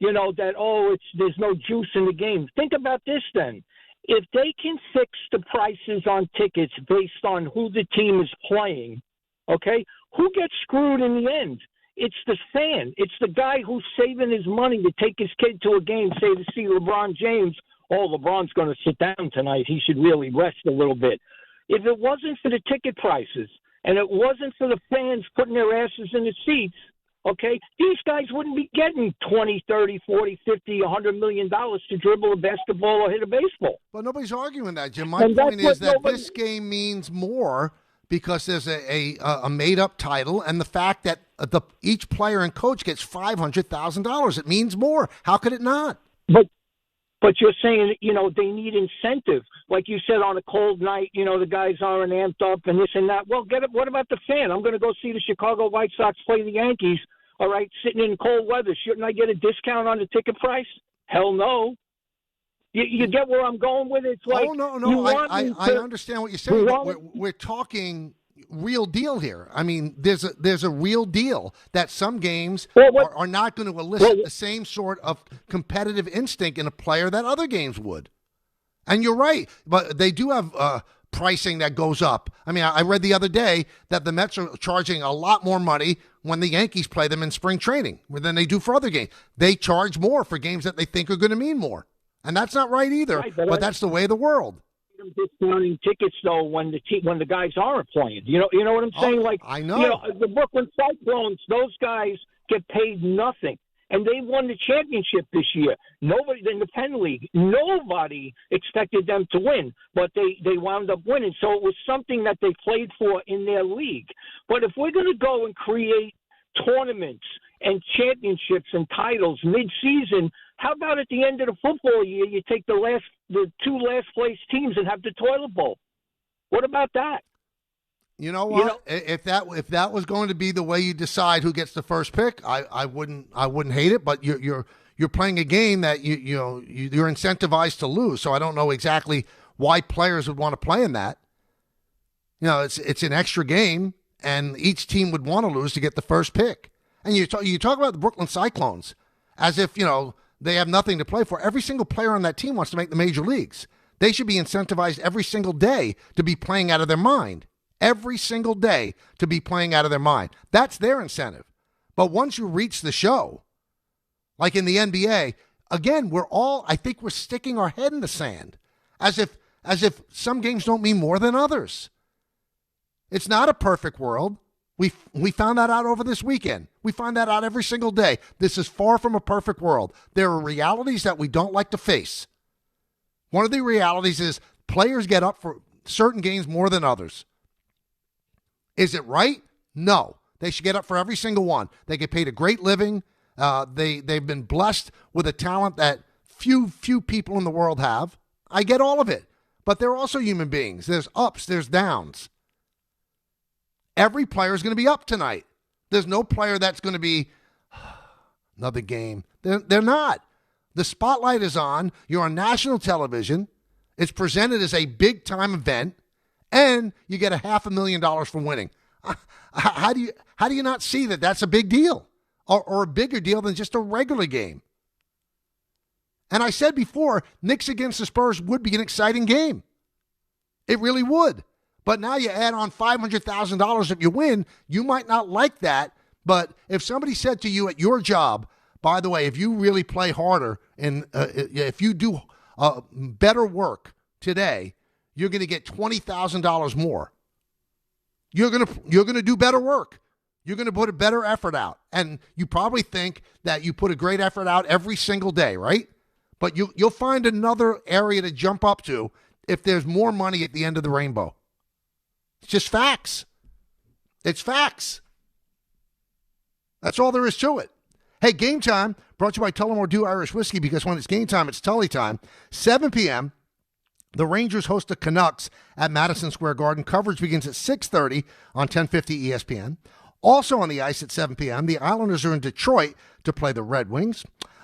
that, there's no juice in the game. Think about this then. If they can fix the prices on tickets based on who the team is playing, okay, who gets screwed in the end? It's the fan. It's the guy who's saving his money to take his kid to a game, say to see LeBron James. Oh, LeBron's going to sit down tonight. He should really rest a little bit. If it wasn't for the ticket prices and it wasn't for the fans putting their asses in the seats, okay, these guys wouldn't be getting $20, $30, $40, $50, $100 million to dribble a basketball or hit a baseball. Well, nobody's arguing that, Jim. My point is that this game means more because there's a made-up title and the fact that each player and coach gets $500,000. It means more. How could it not? But you're saying, they need incentive. Like you said, on a cold night, the guys aren't amped up and this and that. Well, what about the fan? I'm going to go see the Chicago White Sox play the Yankees, all right, sitting in cold weather. Shouldn't I get a discount on the ticket price? Hell no. You get where I'm going with it? It's like, I understand what you're saying, but we're talking real deal here. I mean, there's a real deal that some games are not going to elicit the same sort of competitive instinct in a player that other games would. And you're right, but they do have pricing that goes up. I mean, I read the other day that the Mets are charging a lot more money when the Yankees play them in spring training than they do for other games. They charge more for games that they think are going to mean more. And that's not right either, but that's the way of the world. them discounting tickets though when the guys aren't playing. You know what I'm saying? I know. You know, the Brooklyn Cyclones, those guys get paid nothing. And they won the championship this year. Nobody in the Penn League, nobody expected them to win, but they wound up winning. So it was something that they played for in their league. But if we're going to go and create tournaments and championships and titles mid-season, how about at the end of the football year, you take the two last place teams and have the toilet bowl? What about that? You know what? If that was going to be the way you decide who gets the first pick, I wouldn't hate it. But you're playing a game that you're incentivized to lose. So I don't know exactly why players would want to play in that. You know, it's an extra game, and each team would want to lose to get the first pick. And you talk about the Brooklyn Cyclones as if they have nothing to play for. Every single player on that team wants to make the major leagues. They should be incentivized every single day to be playing out of their mind. Every single day to be playing out of their mind. That's their incentive. But once you reach the show, like in the NBA, again, I think we're sticking our head in the sand as if some games don't mean more than others. It's not a perfect world. We found that out over this weekend. We find that out every single day. This is far from a perfect world. There are realities that we don't like to face. One of the realities is players get up for certain games more than others. Is it right? No. They should get up for every single one. They get paid a great living. They've been blessed with a talent that few people in the world have. I get all of it. But they're also human beings. There's ups, there's downs. Every player is going to be up tonight. There's no player that's going to be another game. They're not. The spotlight is on. You're on national television. It's presented as a big-time event. And you get $500,000 for winning. How do you not see that that's a big deal or a bigger deal than just a regular game? And I said before, Knicks against the Spurs would be an exciting game. It really would. But now you add on $500,000 if you win. You might not like that. But if somebody said to you at your job, by the way, if you really play harder and if you do better work today, you're going to get $20,000 more. You're going to do better work. You're going to put a better effort out. And you probably think that you put a great effort out every single day, right? But you'll find another area to jump up to if there's more money at the end of the rainbow. It's just facts. It's facts. That's all there is to it. Hey, Game Time brought to you by Tullamore Dew Irish Whiskey, because when it's game time, it's Tully time. 7 p.m., the Rangers host the Canucks at Madison Square Garden. Coverage begins at 6:30 on 1050 ESPN. Also on the ice at 7 p.m., the Islanders are in Detroit to play the Red Wings.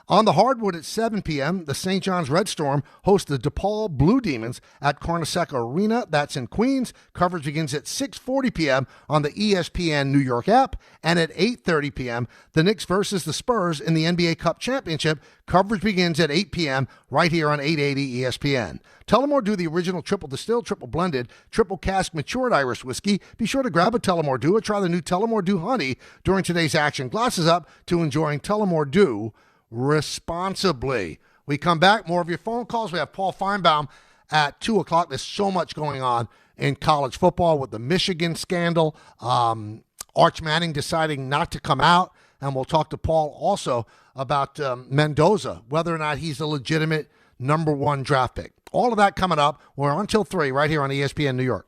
On the hardwood at 7 p.m., the St. John's Red Storm host the DePaul Blue Demons at Carnesecca Arena. That's in Queens. Coverage begins at 6:40 p.m. on the ESPN New York app. And at 8:30 p.m., the Knicks versus the Spurs in the NBA Cup Championship. Coverage begins at 8 p.m. right here on 880 ESPN. Tullamore Dew, the original triple distilled, triple blended, triple cask matured Irish whiskey. Be sure to grab a Tullamore Dew or try the new Tullamore Dew Honey during today's action. Glasses up to enjoying Tullamore Dew responsibly. We come back, more of your phone calls. We have Paul Finebaum at 2 o'clock. There's so much going on in college football with the Michigan scandal, Arch Manning deciding not to come out, and we'll talk to Paul also about Mendoza, whether or not he's a legitimate number one draft pick. All of that coming up. We're on till 3 right here on ESPN New York.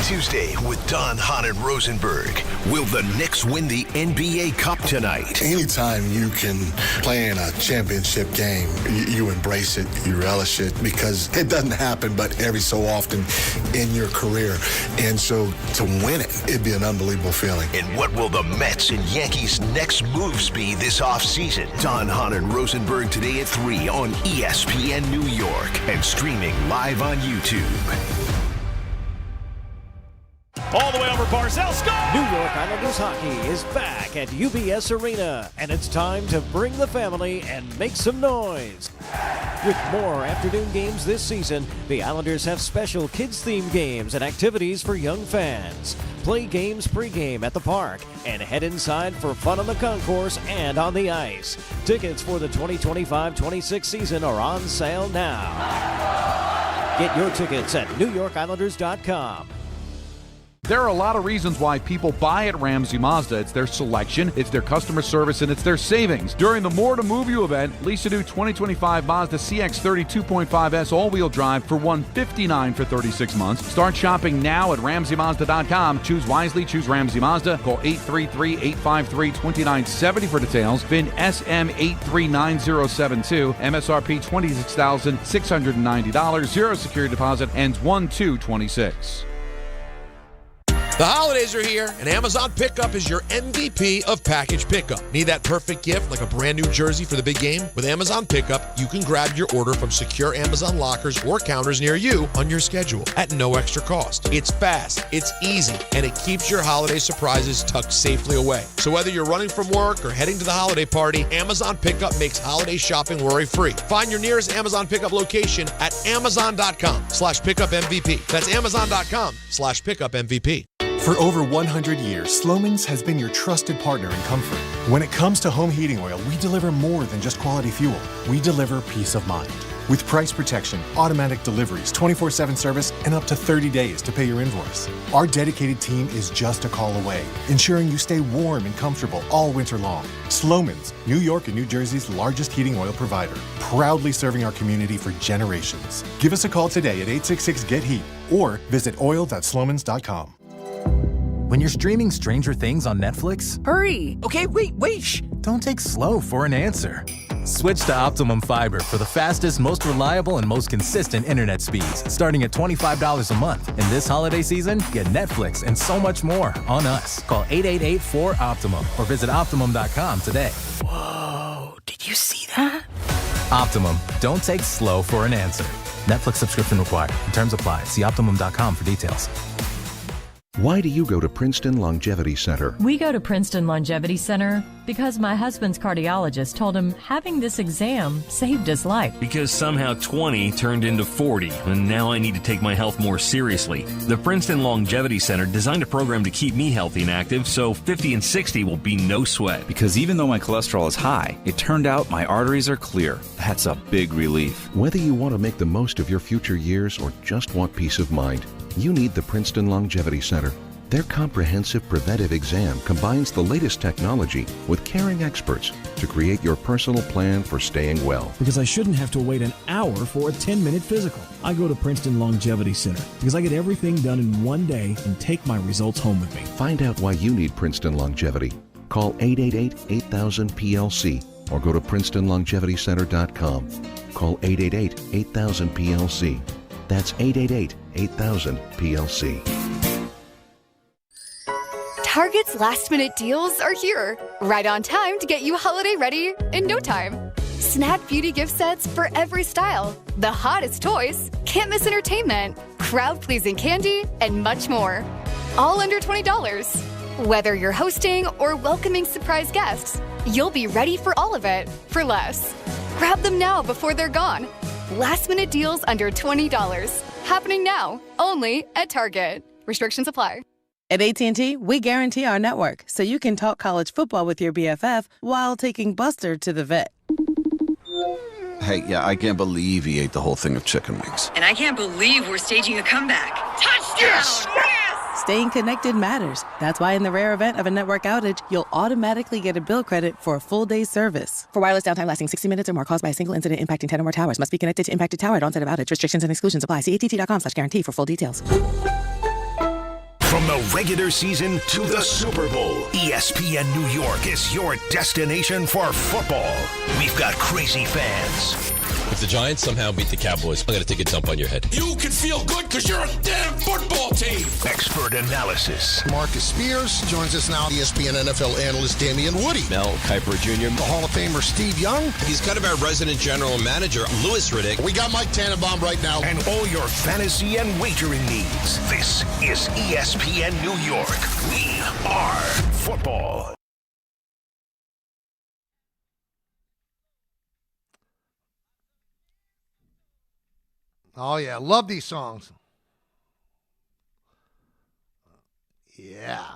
Tuesday with Don, Hahn, and Rosenberg. Will the Knicks win the NBA Cup tonight? Anytime you can play in a championship game, you embrace it, you relish it, because it doesn't happen but every so often in your career. And so to win it, it'd be an unbelievable feeling. And what will the Mets and Yankees' next moves be this offseason? Don, Hahn, and Rosenberg today at 3 on ESPN New York and streaming live on YouTube. All the way over Barzell, score! New York Islanders hockey is back at UBS Arena, and it's time to bring the family and make some noise. With more afternoon games this season, the Islanders have special kids-themed games and activities for young fans. Play games pregame at the park and head inside for fun on the concourse and on the ice. Tickets for the 2025-26 season are on sale now. Get your tickets at NewYorkIslanders.com. There are a lot of reasons why people buy at Ramsey Mazda. It's their selection, it's their customer service, and it's their savings. During the More to Move You event, lease a new 2025 Mazda CX-30 2.5S all-wheel drive for $159 for 36 months. Start shopping now at RamseyMazda.com. Choose wisely, choose Ramsey Mazda. Call 833-853-2970 for details. VIN SM839072. MSRP $26,690. Zero security deposit. Ends 1/2/26. The holidays are here, and Amazon Pickup is your MVP of package pickup. Need that perfect gift like a brand new jersey for the big game? With Amazon Pickup, you can grab your order from secure Amazon lockers or counters near you on your schedule at no extra cost. It's fast, it's easy, and it keeps your holiday surprises tucked safely away. So whether you're running from work or heading to the holiday party, Amazon Pickup makes holiday shopping worry-free. Find your nearest Amazon Pickup location at amazon.com/pickupmvp. That's amazon.com/pickupmvp. For over 100 years, Slomin's has been your trusted partner in comfort. When it comes to home heating oil, we deliver more than just quality fuel. We deliver peace of mind. With price protection, automatic deliveries, 24/7 service, and up to 30 days to pay your invoice. Our dedicated team is just a call away, ensuring you stay warm and comfortable all winter long. Slomin's, New York and New Jersey's largest heating oil provider, proudly serving our community for generations. Give us a call today at 866-GET-HEAT or visit oil.slomins.com. When you're streaming Stranger Things on Netflix, Hurry! Okay, wait! Shh! Don't take slow for an answer. Switch to Optimum Fiber for the fastest, most reliable, and most consistent internet speeds, starting at $25 a month. And this holiday season, get Netflix and so much more on us. Call 888-4OPTIMUM or visit Optimum.com today. Whoa, did you see that? Optimum, don't take slow for an answer. Netflix subscription required. Terms apply. See Optimum.com for details. Why do you go to Princeton Longevity Center? We go to Princeton Longevity Center because my husband's cardiologist told him having this exam saved his life. Because somehow 20 turned into 40, and now I need to take my health more seriously. The Princeton Longevity Center designed a program to keep me healthy and active, so 50 and 60 will be no sweat. Because even though my cholesterol is high, it turned out my arteries are clear. That's a big relief. Whether you want to make the most of your future years or just want peace of mind, you need the Princeton Longevity Center. Their comprehensive preventive exam combines the latest technology with caring experts to create your personal plan for staying well. Because I shouldn't have to wait an hour for a 10-minute physical. I go to Princeton Longevity Center because I get everything done in one day and take my results home with me. Find out why you need Princeton Longevity. Call 888-8000-PLC or go to PrincetonLongevityCenter.com. Call 888-8000-PLC. That's 888-8000-PLC. Target's last-minute deals are here, right on time to get you holiday ready in no time. Snap beauty gift sets for every style, the hottest toys, can't miss entertainment, crowd-pleasing candy, and much more. All under $20. Whether you're hosting or welcoming surprise guests, you'll be ready for all of it for less. Grab them now before they're gone. Last-minute deals under $20. Happening now, only at Target. Restrictions apply. At AT&T, we guarantee our network so you can talk college football with your BFF while taking Buster to the vet. Hey, yeah, I can't believe he ate the whole thing of chicken wings. And I can't believe we're staging a comeback. Touchdown! Yes! Staying connected matters. That's why in the rare event of a network outage, you'll automatically get a bill credit for a full day's service. For wireless downtime lasting 60 minutes or more caused by a single incident impacting 10 or more towers, must be connected to impacted tower at onset of outage. Restrictions and exclusions apply. See att.com/guarantee for full details. From the regular season to the Super Bowl, ESPN New York is your destination for football. We've got crazy fans. If the Giants somehow beat the Cowboys, I'm going to take a dump on your head. You can feel good because you're a damn football team. Expert analysis. Marcus Spears joins us now. ESPN NFL analyst Damian Woody. Mel Kiper Jr. The Hall of Famer Steve Young. He's kind of our resident general manager, Louis Riddick. We got Mike Tannenbaum right now. And all your fantasy and wagering needs. This is ESPN New York. We are football. Oh, yeah. Love these songs. Yeah.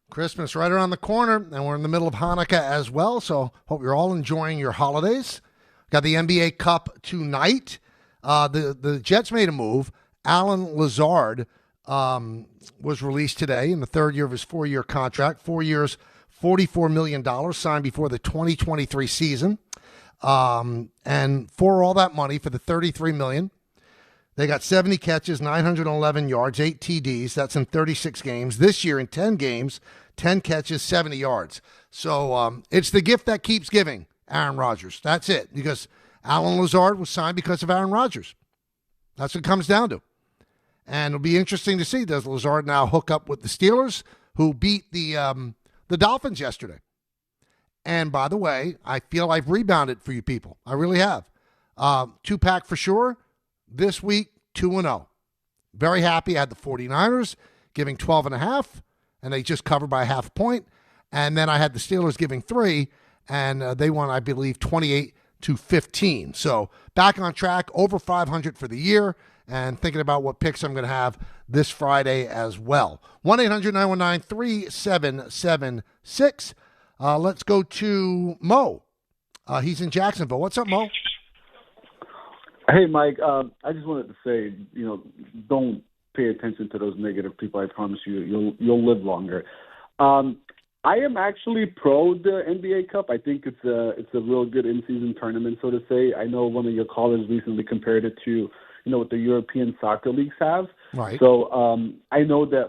Christmas right around the corner, and we're in the middle of Hanukkah as well, so hope you're all enjoying your holidays. Got the NBA Cup tonight. The Jets made a move. Alan Lazard was released today in the third year of his 4-year contract. 4 years, $44 million signed before the 2023 season. And for all that money, for the $33 million, they got 70 catches, 911 yards, 8 TDs. That's in 36 games. This year in 10 games, 10 catches, 70 yards. So it's the gift that keeps giving, Aaron Rodgers. That's it, because Alan Lazard was signed because of Aaron Rodgers. That's what it comes down to. And it'll be interesting to see, does Lazard now hook up with the Steelers, who beat the Dolphins yesterday? And by the way, I feel I've rebounded for you people. I really have. 2-pack for sure. This week, 2-0. Very happy. I had the 49ers giving 12.5, and they just covered by a half point. And then I had the Steelers giving 3, and they won, I believe, 28-15. So back on track, over 500 for the year, and thinking about what picks I'm going to have this Friday as well. 1-800-919-3776. Let's go to Mo. He's in Jacksonville. What's up, Mo? Hey, Mike. I just wanted to say, don't pay attention to those negative people. I promise you'll live longer. I am actually pro the NBA Cup. I think it's a real good in-season tournament, so to say. I know one of your callers recently compared it to what the European soccer leagues have. Right. So I know that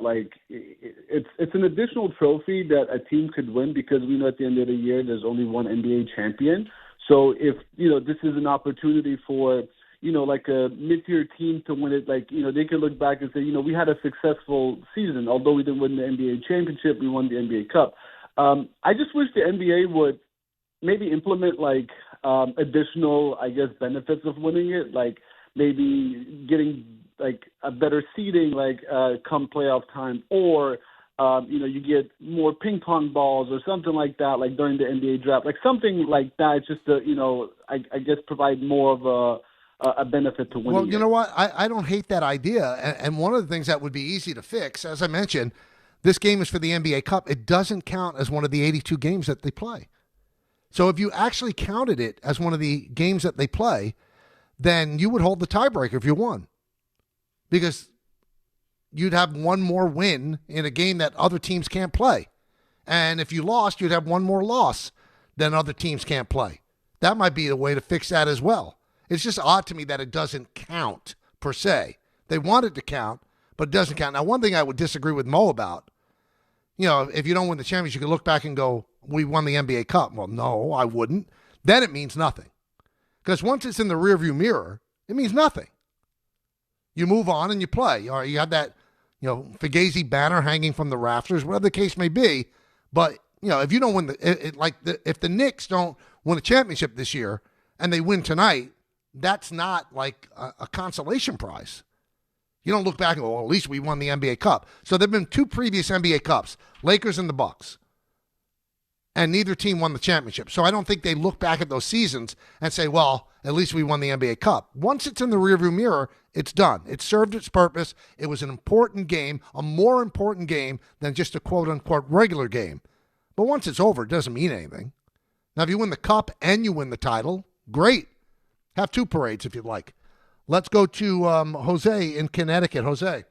it's an additional trophy that a team could win, because we know at the end of the year there's only one NBA champion. So if this is an opportunity for like a mid-tier team to win it, they can look back and say, we had a successful season. Although we didn't win the NBA championship, we won the NBA Cup. I just wish the NBA would maybe implement additional, benefits of winning it, maybe getting a better seeding, come playoff time, or you get more ping pong balls or something like that, during the NBA draft, something like that, just to provide more of a benefit to winning. Well, you know what? I don't hate that idea, and one of the things that would be easy to fix, as I mentioned, this game is for the NBA Cup. It doesn't count as one of the 82 games that they play. So if you actually counted it as one of the games that they play, then you would hold the tiebreaker if you won, because you'd have one more win in a game that other teams can't play. And if you lost, you'd have one more loss than other teams can't play. That might be a way to fix that as well. It's just odd to me that it doesn't count per se. They want it to count, but it doesn't count. Now, one thing I would disagree with Mo about, if you don't win the championship, you can look back and go, we won the NBA Cup. Well, no, I wouldn't. Then it means nothing. Because once it's in the rearview mirror, it means nothing. You move on and you play. Or you have that, Fugaze banner hanging from the rafters, whatever the case may be. But, if you don't win if the Knicks don't win a championship this year and they win tonight, that's not like a consolation prize. You don't look back and go, well, at least we won the NBA Cup. So there have been 2 previous NBA Cups, Lakers and the Bucks. And neither team won the championship. So I don't think they look back at those seasons and say, well, at least we won the NBA Cup. Once it's in the rearview mirror, it's done. It served its purpose. It was an important game, a more important game than just a quote-unquote regular game. But once it's over, it doesn't mean anything. Now, if you win the Cup and you win the title, great. Have 2 parades if you'd like. Let's go to Jose in Connecticut. Jose.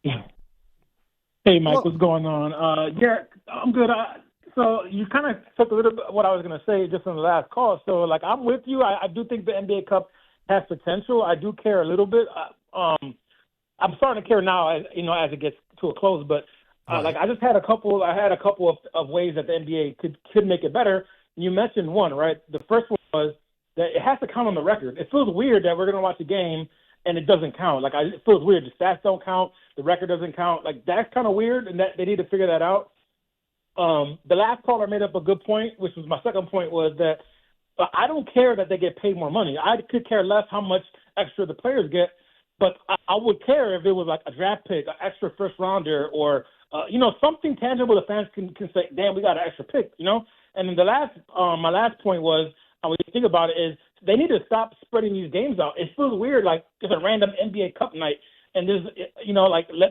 Hey, Mike, what's going on? Yeah, I'm good. So you kind of took a little bit of what I was going to say just on the last call. So, I'm with you. I do think the NBA Cup has potential. I do care a little bit. I'm starting to care now, as it gets to a close. But I just had a couple. I had a couple of ways that the NBA could make it better. You mentioned one, right? The first one was that it has to count on the record. It feels weird that we're going to watch a game and it doesnn't count. It feels weird. The stats don't count. The record doesn't count. That's kind of weird, and that they need to figure that out. The last caller made up a good point, which was my second point, was that I don't care that they get paid more money. I could care less how much extra the players get, but I would care if it was a draft pick, an extra first rounder, or something tangible the fans can say, damn, we got an extra pick, And then my last point was, when you think about it, is they need to stop spreading these games out. It feels weird, just a random NBA Cup night. And there's,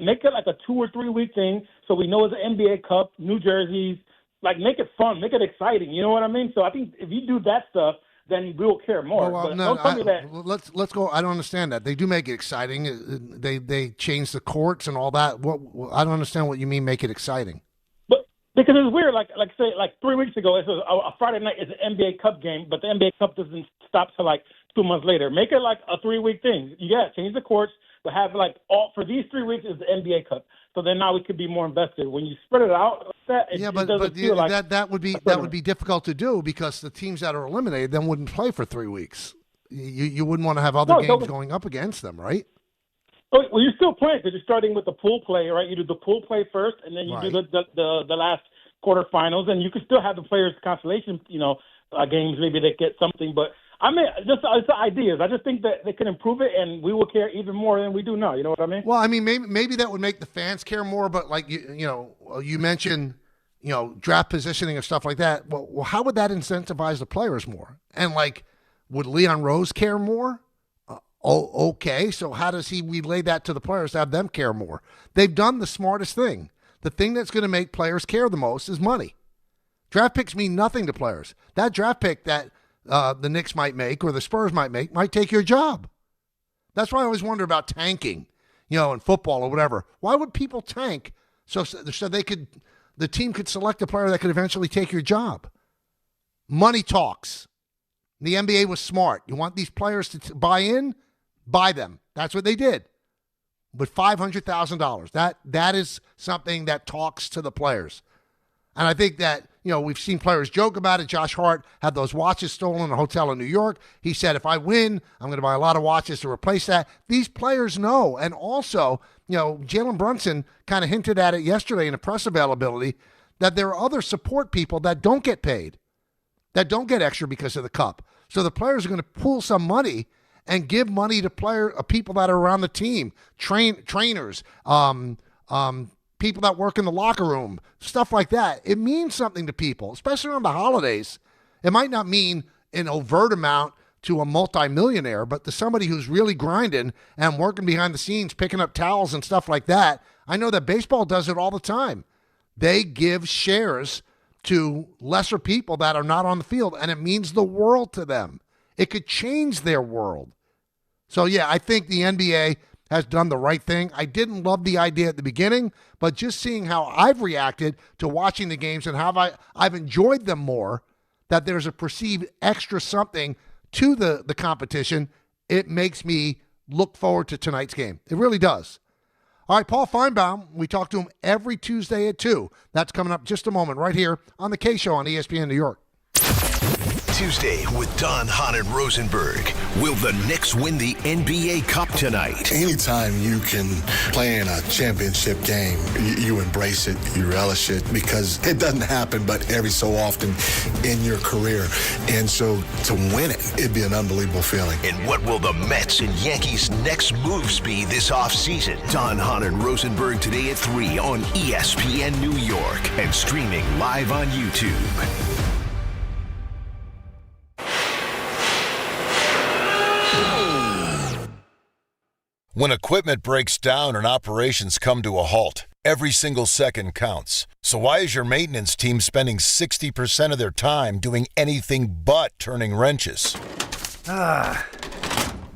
make it a 2 or 3 week thing so we know it's an NBA Cup, New Jerseys. Make it fun, make it exciting. You know what I mean? So I think if you do that stuff, then we will care more. Well, but no, don't tell me that. Let's go. I don't understand that. They do make it exciting. They change the courts and all that. I don't understand what you mean. Make it exciting. But because it's weird. Like 3 weeks ago, it was a Friday night is an NBA Cup game, but the NBA Cup doesn't stop till like 2 months later. Make it like a 3-week thing. You got to change the courts, but have like all for these 3 weeks is the NBA Cup. So then now we could be more invested. When you spread it out like that, that would be difficult to do because the teams that are eliminated then wouldn't play for 3 weeks. You wouldn't want to have other games going up against them, right? Well, you're still playing because you're starting with the pool play, right? You do the pool play first, and then you do the last quarterfinals, and you can still have the players' consolation, games. Maybe they get something, but I mean, just it's ideas. I just think that they can improve it, and we will care even more than we do now. You know what I mean? Well, I mean, maybe that would make the fans care more. But like you mentioned, draft positioning and stuff like that. Well, how would that incentivize the players more? And like, would Leon Rose care more? Okay. So how does he relay that to the players to have them care more? They've done the smartest thing. The thing that's going to make players care the most is money. Draft picks mean nothing to players. That draft pick that the Knicks might make or the Spurs might make might take your job. That's why I always wonder about tanking, in football or whatever. Why would people tank so the team could select a player that could eventually take your job? Money talks. The NBA was smart. You want these players to buy in? Buy them. That's what they did. With $500,000. That is something that talks to the players. And I think that, we've seen players joke about it. Josh Hart had those watches stolen in a hotel in New York. He said, if I win, I'm going to buy a lot of watches to replace that. These players know. And also, Jalen Brunson kind of hinted at it yesterday in a press availability that there are other support people that don't get paid, that don't get extra because of the cup. So the players are going to pool some money and give money to people that are around the team, trainers, people that work in the locker room, stuff like that. It means something to people, especially around the holidays. It might not mean an overt amount to a multimillionaire, but to somebody who's really grinding and working behind the scenes, picking up towels and stuff like that. I know that baseball does it all the time. They give shares to lesser people that are not on the field, and it means the world to them. It could change their world. So, yeah, I think the NBA has done the right thing. I didn't love the idea at the beginning, but just seeing how I've reacted to watching the games and how I've enjoyed them more, that there's a perceived extra something to the competition, it makes me look forward to tonight's game. It really does. All right, Paul Finebaum, we talk to him every Tuesday at 2. That's coming up just a moment right here on The K Show on ESPN New York. Tuesday with Don, Hahn, and Rosenberg. Will the Knicks win the NBA Cup tonight? Anytime you can play in a championship game, you embrace it, you relish it, because it doesn't happen but every so often in your career. And so to win it, it'd be an unbelievable feeling. And what will the Mets and Yankees' next moves be this offseason? Don, Hahn, and Rosenberg today at 3 on ESPN New York and streaming live on YouTube. When equipment breaks down and operations come to a halt, every single second counts. So why is your maintenance team spending 60% of their time doing anything but turning wrenches?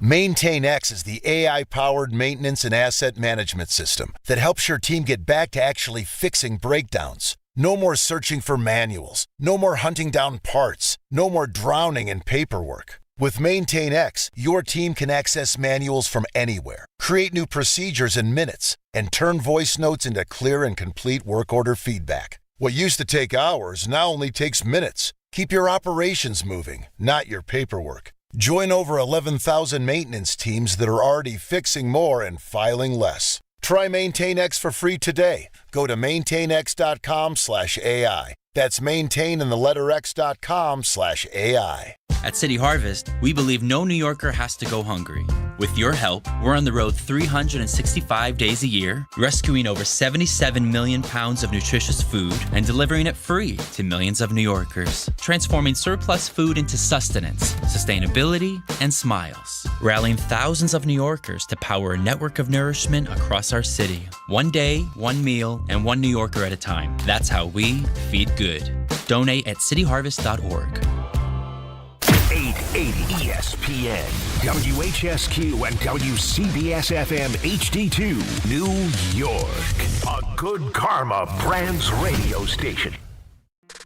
MaintainX is the AI-powered maintenance and asset management system that helps your team get back to actually fixing breakdowns. No more searching for manuals. No more hunting down parts. No more drowning in paperwork. With MaintainX, your team can access manuals from anywhere, create new procedures in minutes, and turn voice notes into clear and complete work order feedback. What used to take hours now only takes minutes. Keep your operations moving, not your paperwork. Join over 11,000 maintenance teams that are already fixing more and filing less. Try MaintainX for free today. Go to maintainx.com/AI. That's maintain and the letter x.com/AI. At City Harvest, we believe no New Yorker has to go hungry. With your help, we're on the road 365 days a year, rescuing over 77 million pounds of nutritious food and delivering it free to millions of New Yorkers, transforming surplus food into sustenance, sustainability, and smiles, rallying thousands of New Yorkers to power a network of nourishment across our city. One day, one meal, and one New Yorker at a time. That's how we feed good. Donate at cityharvest.org. 8 680 ESPN, WHSQ, and WCBS-FM HD2, New York. A Good Karma Brands radio station.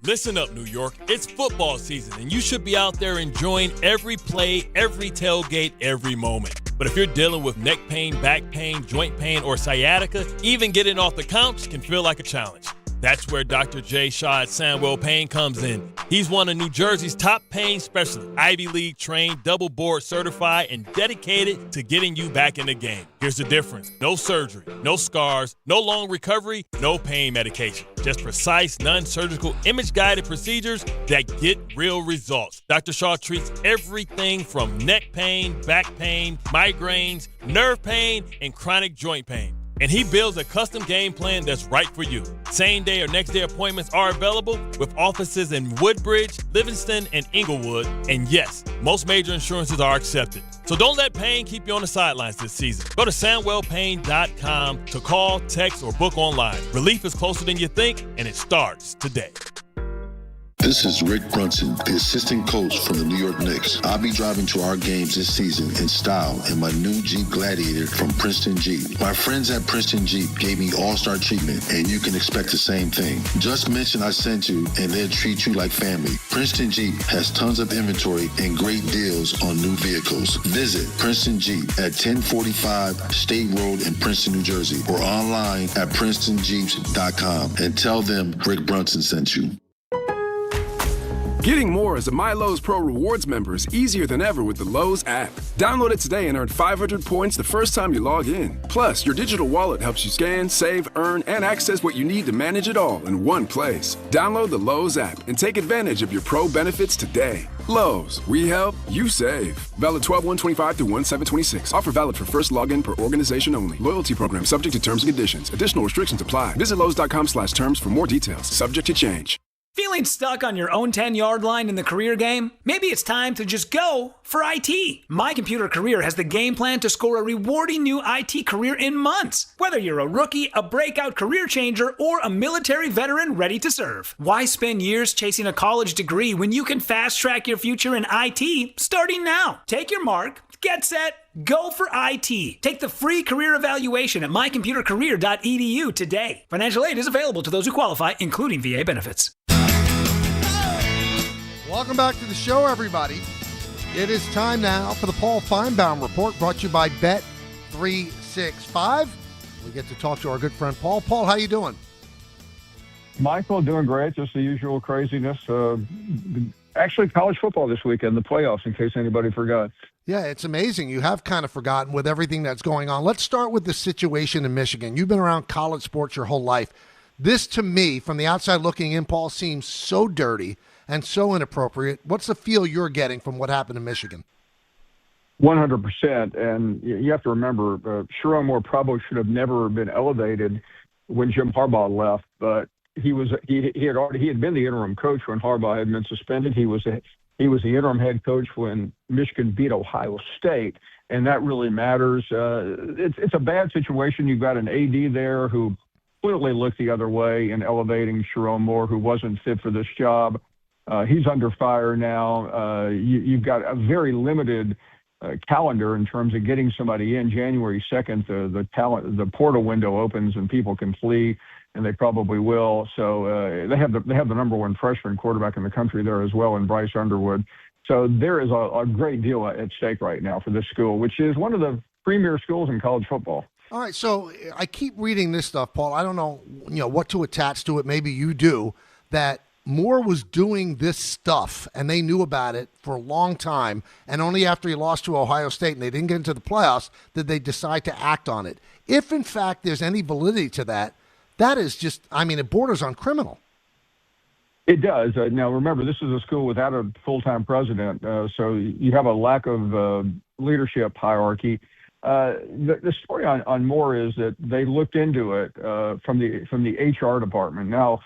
Listen up, New York. It's football season, and you should be out there enjoying every play, every tailgate, every moment. But if you're dealing with neck pain, back pain, joint pain, or sciatica, even getting off the couch can feel like a challenge. That's where Dr. Jay Shaw at Sandwell Pain comes in. He's one of New Jersey's top pain specialists, Ivy League trained, double board certified, and dedicated to getting you back in the game. Here's the difference. No surgery, no scars, no long recovery, no pain medication. Just precise, non-surgical, image-guided procedures that get real results. Dr. Shaw treats everything from neck pain, back pain, migraines, nerve pain, and chronic joint pain. And he builds a custom game plan that's right for you. Same day or next day appointments are available with offices in Woodbridge, Livingston, and Inglewood. And yes, most major insurances are accepted. So don't let pain keep you on the sidelines this season. Go to SandwellPain.com to call, text, or book online. Relief is closer than you think, and it starts today. This is Rick Brunson, the assistant coach from the New York Knicks. I'll be driving to our games this season in style in my new Jeep Gladiator from Princeton Jeep. My friends at Princeton Jeep gave me all-star treatment, and you can expect the same thing. Just mention I sent you, and they'll treat you like family. Princeton Jeep has tons of inventory and great deals on new vehicles. Visit Princeton Jeep at 1045 State Road in Princeton, New Jersey, or online at PrincetonJeeps.com and tell them Rick Brunson sent you. Getting more as a MyLowe's Pro Rewards member is easier than ever with the Lowe's app. Download it today and earn 500 points the first time you log in. Plus, your digital wallet helps you scan, save, earn, and access what you need to manage it all in one place. Download the Lowe's app and take advantage of your Pro benefits today. Lowe's, we help, you save. Valid 12/1/25 through 1/7/26. Offer valid for first login per organization only. Loyalty program subject to terms and conditions. Additional restrictions apply. Visit Lowe's.com/terms for more details. Subject to change. Feeling stuck on your own 10-yard line in the career game? Maybe it's time to just go for IT. My Computer Career has the game plan to score a rewarding new IT career in months. Whether you're a rookie, a breakout career changer, or a military veteran ready to serve. Why spend years chasing a college degree when you can fast-track your future in IT starting now? Take your mark, get set, go for IT. Take the free career evaluation at mycomputercareer.edu today. Financial aid is available to those who qualify, including VA benefits. Welcome back to the show, everybody. It is time now for the Paul Finebaum Report, brought to you by Bet365. We get to talk to our good friend Paul. Paul, how you doing? Michael, doing great. Just the usual craziness. Actually, college football this weekend, the playoffs, in case anybody forgot. Yeah, it's amazing. You have kind of forgotten with everything that's going on. Let's start with the situation in Michigan. You've been around college sports your whole life. This, to me, from the outside looking in, Paul, seems so dirty and so inappropriate. What's the feel you're getting from what happened in Michigan? 100%. And you have to remember, Sherrone Moore probably should have never been elevated when Jim Harbaugh left, but he had been the interim coach when Harbaugh had been suspended. He was the interim head coach when Michigan beat Ohio State, and that really matters. It's a bad situation. You've got an AD there who clearly looked the other way in elevating Sherrone Moore, who wasn't fit for this job. He's under fire now. You've got a very limited calendar in terms of getting somebody in. January 2nd, the portal window opens and people can flee, and they probably will. So they have the number one freshman quarterback in the country there as well, in Bryce Underwood. So there is a great deal at stake right now for this school, which is one of the premier schools in college football. All right, so I keep reading this stuff, Paul. I don't know, what to attach to it. Maybe you do. That Moore was doing this stuff, and they knew about it for a long time, and only after he lost to Ohio State and they didn't get into the playoffs did they decide to act on it. If, in fact, there's any validity to that, that is just, it borders on criminal. It does. Now, remember, this is a school without a full-time president, so you have a lack of leadership hierarchy. The story on Moore is that they looked into it from the HR department. Now,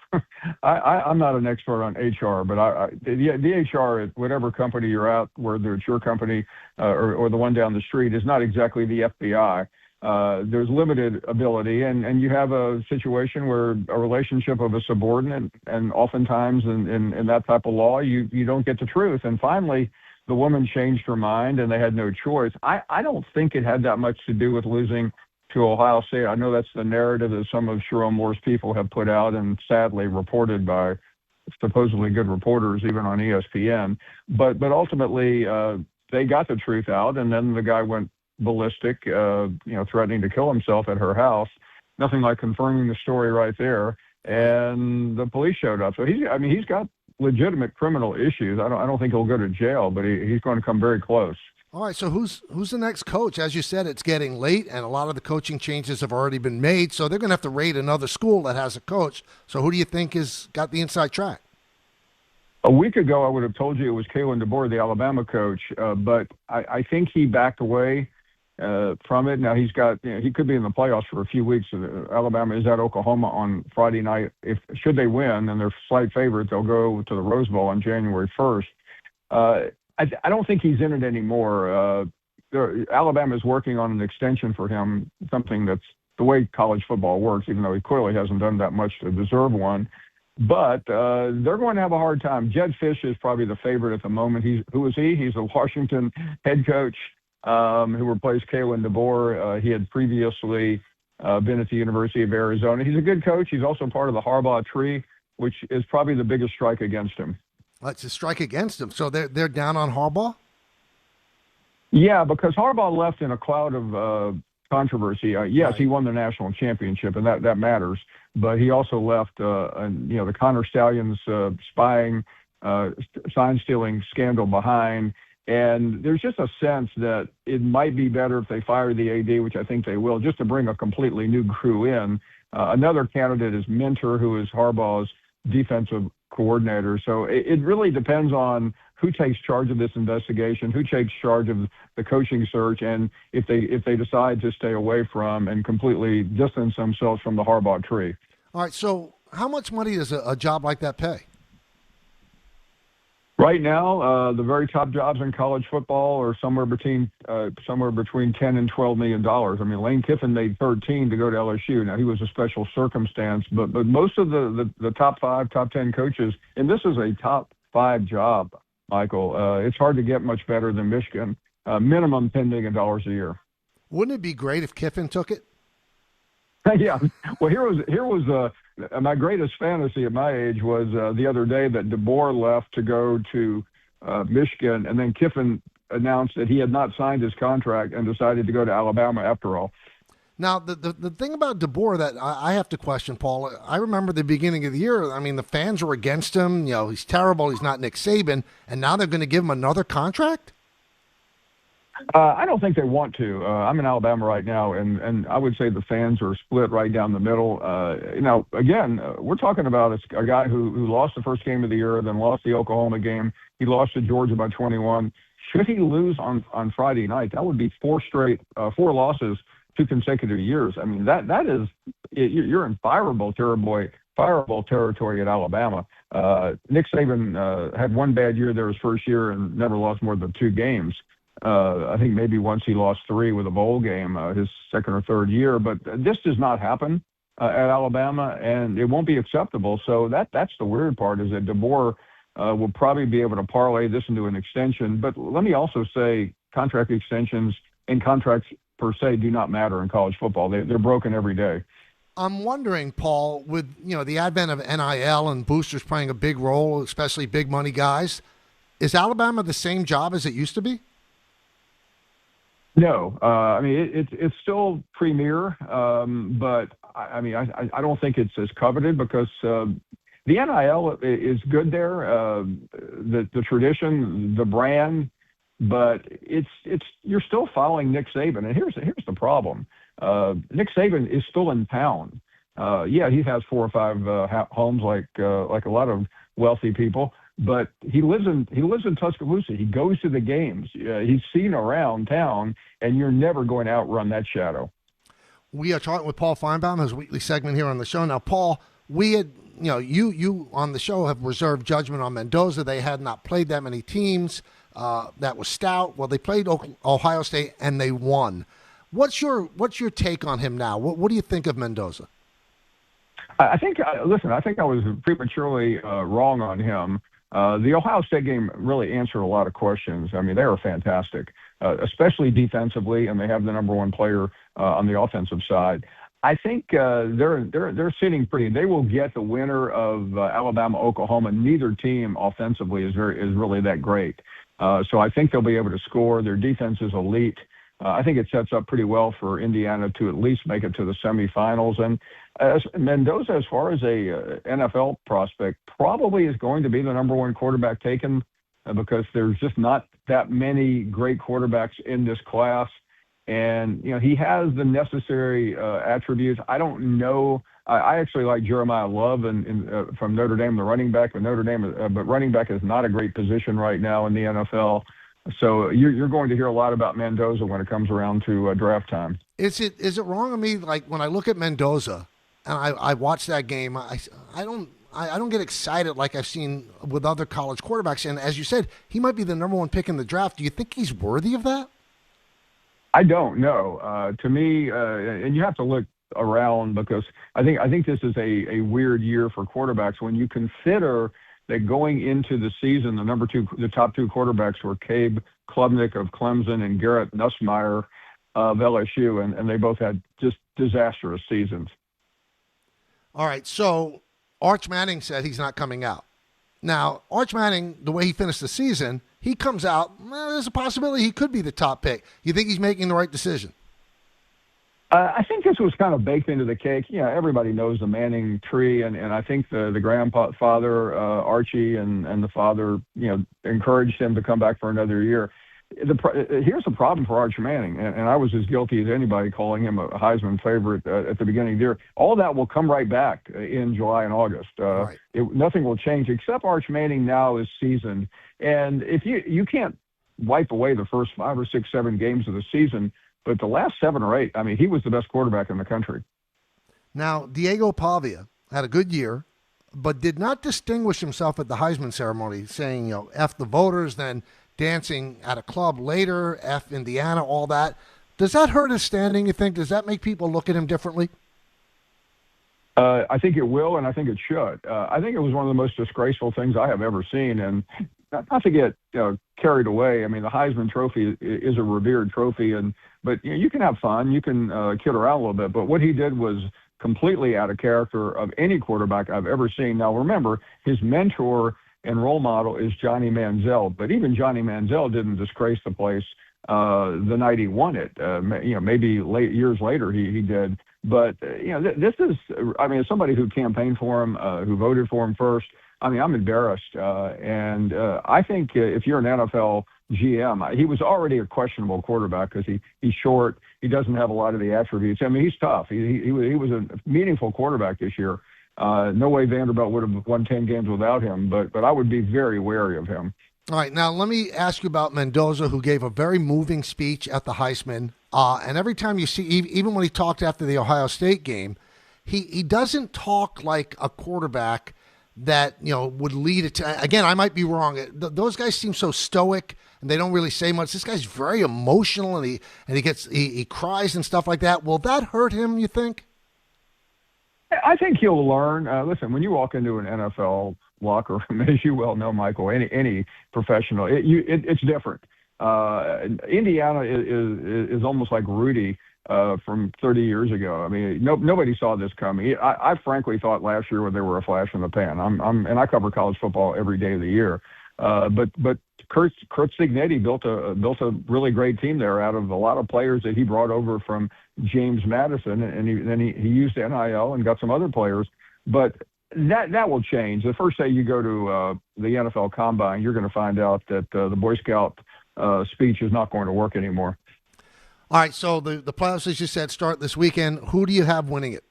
I'm not an expert on HR, but the HR at whatever company you're at, whether it's your company or the one down the street, is not exactly the FBI. There's limited ability, and you have a situation where a relationship of a subordinate, and oftentimes in that type of law, you don't get the truth. And finally, the woman changed her mind and they had no choice. I don't think it had that much to do with losing to Ohio State. I know that's the narrative that some of Sherrone Moore's people have put out and sadly reported by supposedly good reporters, even on ESPN. But ultimately, they got the truth out, and then the guy went ballistic, threatening to kill himself at her house. Nothing like confirming the story right there. And the police showed up. So he's got legitimate criminal issues. I don't think he'll go to jail, but he's going to come very close. All right, so who's the next coach? As you said, it's getting late, and a lot of the coaching changes have already been made, so they're going to have to raid another school that has a coach. So who do you think has got the inside track? A week ago, I would have told you it was Kalen DeBoer, the Alabama coach, but I think he backed away from it. Now he could be in the playoffs for a few weeks. Alabama is at Oklahoma on Friday night. Should they win, and they're slight favorites, they'll go to the Rose Bowl on January 1st. I don't think he's in it anymore. Alabama is working on an extension for him, something that's the way college football works, even though he clearly hasn't done that much to deserve one. But they're going to have a hard time. Jed Fish is probably the favorite at the moment. Who is he? He's a Washington head coach who replaced Kalen DeBoer. He had previously been at the University of Arizona. He's a good coach. He's also part of the Harbaugh tree, which is probably the biggest strike against him. It's a strike against him. So they're down on Harbaugh? Yeah, because Harbaugh left in a cloud of controversy. Yes, he won the national championship, and that matters. But he also left, the Connor Stallions spying, sign-stealing scandal behind. And there's just a sense that it might be better if they fire the AD, which I think they will, just to bring a completely new crew in. Another candidate is Mentor, who is Harbaugh's defensive coordinator. So it really depends on who takes charge of this investigation, who takes charge of the coaching search, and if they decide to stay away from and completely distance themselves from the Harbaugh tree. All right, so how much money does a job like that pay? Right now, the very top jobs in college football are somewhere between $10 and $12 million. I mean, Lane Kiffin made 13 to go to LSU. Now he was a special circumstance, but most of the top 5, top 10 coaches, and this is a top 5 job, Michael. It's hard to get much better than Michigan. Minimum $10 million a year. Wouldn't it be great if Kiffin took it? Yeah. Well, here was my greatest fantasy at my age was the other day that DeBoer left to go to Michigan, and then Kiffin announced that he had not signed his contract and decided to go to Alabama after all. Now, the thing about DeBoer that I have to question, Paul, I remember the beginning of the year, I mean, the fans were against him. You know, he's terrible. He's not Nick Saban. And now they're going to give him another contract? I don't think they want to. I'm in Alabama right now, and I would say the fans are split right down the middle. Again, we're talking about a guy who lost the first game of the year, then lost the Oklahoma game. He lost to Georgia by 21. Should he lose on Friday night, that would be 4 losses, 2 consecutive years. I mean, that is you're in fireable territory at Alabama. Nick Saban had one bad year there his first year and never lost more than 2 games. I think maybe once he lost 3 with a bowl game his second or third year. But this does not happen at Alabama, and it won't be acceptable. So that's the weird part, is that DeBoer will probably be able to parlay this into an extension. But let me also say contract extensions and contracts per se do not matter in college football. They're broken every day. I'm wondering, Paul, with the advent of NIL and boosters playing a big role, especially big money guys, is Alabama the same job as it used to be? No, I mean it's still premier, but I mean I don't think it's as coveted because the NIL is good there, the tradition, the brand, but it's you're still following Nick Saban, and here's the problem. Nick Saban is still in town. Yeah, he has 4 or 5 homes like a lot of wealthy people. But he lives in Tuscaloosa. He goes to the games. He's seen around town, and you're never going to outrun that shadow. We are talking with Paul Finebaum, his weekly segment here on the show. Now, Paul, we had, you on the show have reserved judgment on Mendoza. They had not played that many teams. That was stout. Well, they played Ohio State, and they won. What's your take on him now? What do you think of Mendoza? I think I was prematurely wrong on him. The Ohio State game really answered a lot of questions. I mean, they were fantastic, especially defensively, and they have the number one player on the offensive side. I think they're sitting pretty. They will get the winner of Alabama, Oklahoma. Neither team offensively is really that great. So I think they'll be able to score. Their defense is elite. I think it sets up pretty well for Indiana to at least make it to the semifinals. And Mendoza, as far as a NFL prospect, probably is going to be the number one quarterback taken because there's just not that many great quarterbacks in this class. And, he has the necessary attributes. I don't know. I actually like Jeremiah Love from Notre Dame, the running back. But but running back is not a great position right now in the NFL. So you're going to hear a lot about Mendoza when it comes around to draft time. Is it wrong of me, like when I look at Mendoza and I watch that game, I don't get excited like I've seen with other college quarterbacks. And as you said, he might be the number one pick in the draft. Do you think he's worthy of that? I don't know. To me, and you have to look around because I think this is a weird year for quarterbacks when you consider that going into the season, the top two quarterbacks were Cabe Klubnik of Clemson and Garrett Nussmeier of LSU, and they both had just disastrous seasons. All right, so Arch Manning said he's not coming out. Now, Arch Manning, the way he finished the season, he comes out, there's a possibility he could be the top pick. You think he's making the right decision? I think this was kind of baked into the cake. Everybody knows the Manning tree, and I think the grandfather, Archie, and the father, encouraged him to come back for another year. Here's the problem for Arch Manning, and I was as guilty as anybody calling him a Heisman favorite at the beginning of the year. All that will come right back in July and August. Right. Nothing will change except Arch Manning now is seasoned. And if you can't wipe away the first 5 or 6, 7 games of the season, but the last 7 or 8, I mean, he was the best quarterback in the country. Now, Diego Pavia had a good year, but did not distinguish himself at the Heisman ceremony, saying, F the voters, then dancing at a club later, F Indiana, all that. Does that hurt his standing, you think? Does that make people look at him differently? I think it will, and I think it should. I think it was one of the most disgraceful things I have ever seen, and not to get carried away. I mean, the Heisman Trophy is a revered trophy, but you can have fun, you can kid around a little bit. But what he did was completely out of character of any quarterback I've ever seen. Now, remember, his mentor and role model is Johnny Manziel, but even Johnny Manziel didn't disgrace the place the night he won it. Maybe years later he did. But this is, I mean, as somebody who campaigned for him, who voted for him first, I mean, I'm embarrassed. And I think if you're an NFL GM, he was already a questionable quarterback because he's short. He doesn't have a lot of the attributes. I mean, he's tough. He was a meaningful quarterback this year. No way Vanderbilt would have won 10 games without him, but I would be very wary of him. All right, now let me ask you about Mendoza, who gave a very moving speech at the Heisman. And every time you see, even when he talked after the Ohio State game, he doesn't talk like a quarterback that would lead it to. Again, I might be wrong. Those guys seem so stoic and they don't really say much. This guy's very emotional and he cries and stuff like that. Will that hurt him, you think? I think he'll learn. Listen, when you walk into an NFL locker room, as you well know, Michael, any professional, it's different. Indiana is almost like Rudy from 30 years ago. I mean, nobody saw this coming. I frankly thought last year when they were a flash in the pan. And I cover college football every day of the year. But Kurt Cignetti built a really great team there out of a lot of players that he brought over from James Madison, and then he used NIL and got some other players. But that will change. The first day you go to the NFL Combine, you're going to find out that the Boy Scout speech is not going to work anymore. All right, so the playoffs, as you said, start this weekend. Who do you have winning it?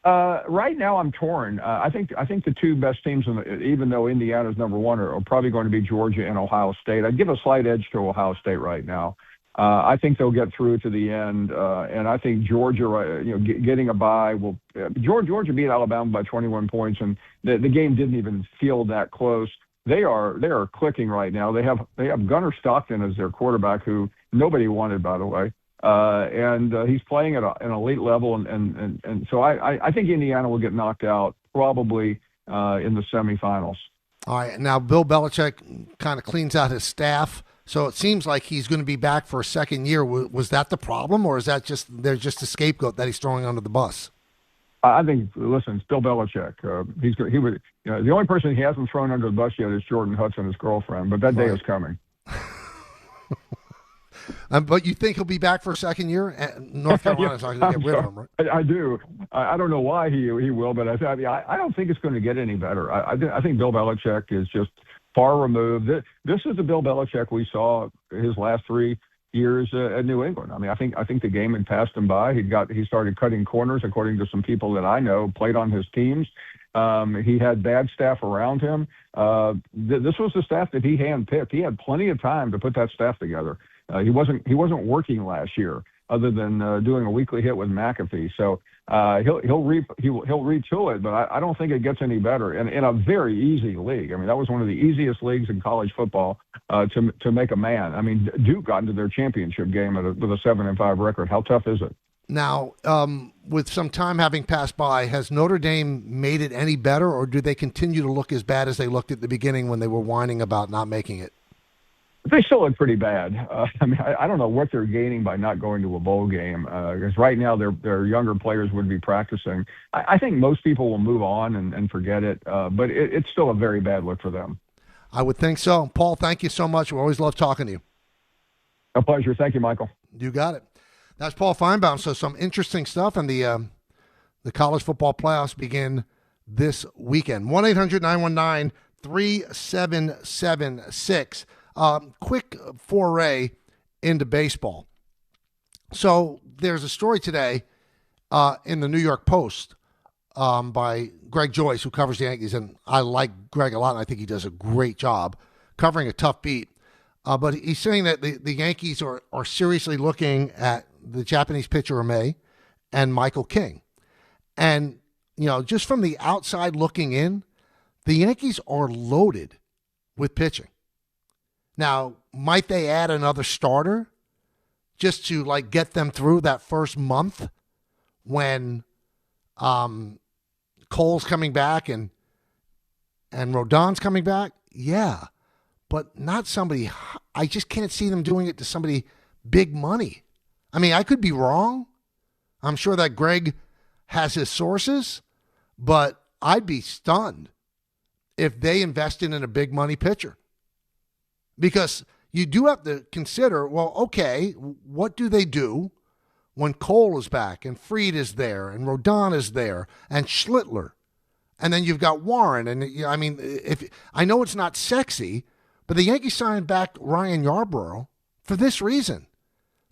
Right now, I'm torn. I think the two best teams, even though Indiana's number one, are probably going to be Georgia and Ohio State. I'd give a slight edge to Ohio State right now. I think they'll get through to the end, and I think Georgia, getting a bye will. Georgia beat Alabama by 21 points, and the game didn't even feel that close. They are clicking right now. They have Gunnar Stockton as their quarterback, who nobody wanted, by the way. And he's playing at an elite level, and so I think Indiana will get knocked out probably in the semifinals. All right, now Bill Belichick kind of cleans out his staff, so it seems like he's going to be back for a second year. Was that the problem, or is that they're just a scapegoat that he's throwing under the bus? I think, listen, it's Bill Belichick. He would, the only person he hasn't thrown under the bus yet is Jordan Hudson, his girlfriend, but that day is coming. But you think he'll be back for a second year? North Carolina's not going to get rid of him, right? I do. I don't know why he will, but I don't think it's going to get any better. I think Bill Belichick is just far removed. This is the Bill Belichick we saw his last 3 years at New England. I mean, I think the game had passed him by. He started cutting corners, according to some people that I know played on his teams. He had bad staff around him. This was the staff that he handpicked. He had plenty of time to put that staff together. He wasn't working last year, other than doing a weekly hit with McAfee. So he'll retool it, but I don't think it gets any better. And in a very easy league, I mean, that was one of the easiest leagues in college football to make a man. I mean, Duke got into their championship game with a 7-5 record. How tough is it? Now, with some time having passed by, has Notre Dame made it any better, or do they continue to look as bad as they looked at the beginning when they were whining about not making it? They still look pretty bad. I mean, I don't know what they're gaining by not going to a bowl game, because right now their younger players would be practicing. I think most people will move on and forget it, but it's still a very bad look for them. I would think so. Paul, thank you so much. We always love talking to you. A pleasure. Thank you, Michael. You got it. That's Paul Finebaum. So some interesting stuff, and the college football playoffs begin this weekend. 1-800-919-3776. Quick foray into baseball. So there's a story today in the New York Post by Greg Joyce, who covers the Yankees, and I like Greg a lot, and I think he does a great job covering a tough beat. But he's saying that the Yankees are seriously looking at the Japanese pitcher Ame and Michael King. And, just from the outside looking in, the Yankees are loaded with pitching. Now, might they add another starter just to get them through that first month when Cole's coming back and Rodon's coming back? Yeah, but not somebody. I just can't see them doing it to somebody big money. I mean, I could be wrong. I'm sure that Greg has his sources, but I'd be stunned if they invested in a big money pitcher. Because you do have to consider, well, okay, what do they do when Cole is back and Fried is there and Rodon is there and Schlittler? And then you've got Warren. And, I mean, I know it's not sexy, but the Yankees signed back Ryan Yarbrough for this reason,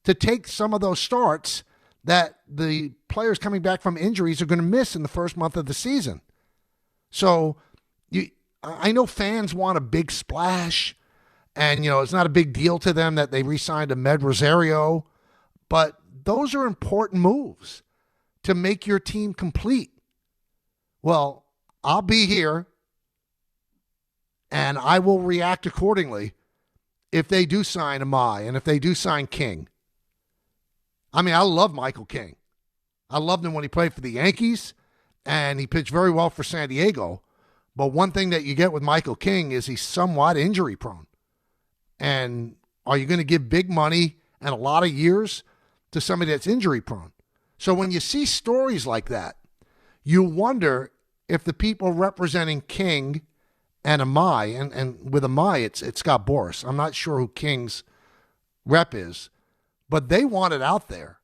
to take some of those starts that the players coming back from injuries are going to miss in the first month of the season. So I know fans want a big splash. And, it's not a big deal to them that they re-signed Ahmed Rosario. But those are important moves to make your team complete. Well, I'll be here, and I will react accordingly if they do sign Amai and if they do sign King. I mean, I love Michael King. I loved him when he played for the Yankees, and he pitched very well for San Diego. But one thing that you get with Michael King is he's somewhat injury-prone. And are you going to give big money and a lot of years to somebody that's injury prone? So when you see stories like that, you wonder if the people representing King and Amai, and with Amai, it's Scott Boras. I'm not sure who King's rep is, but they want it out there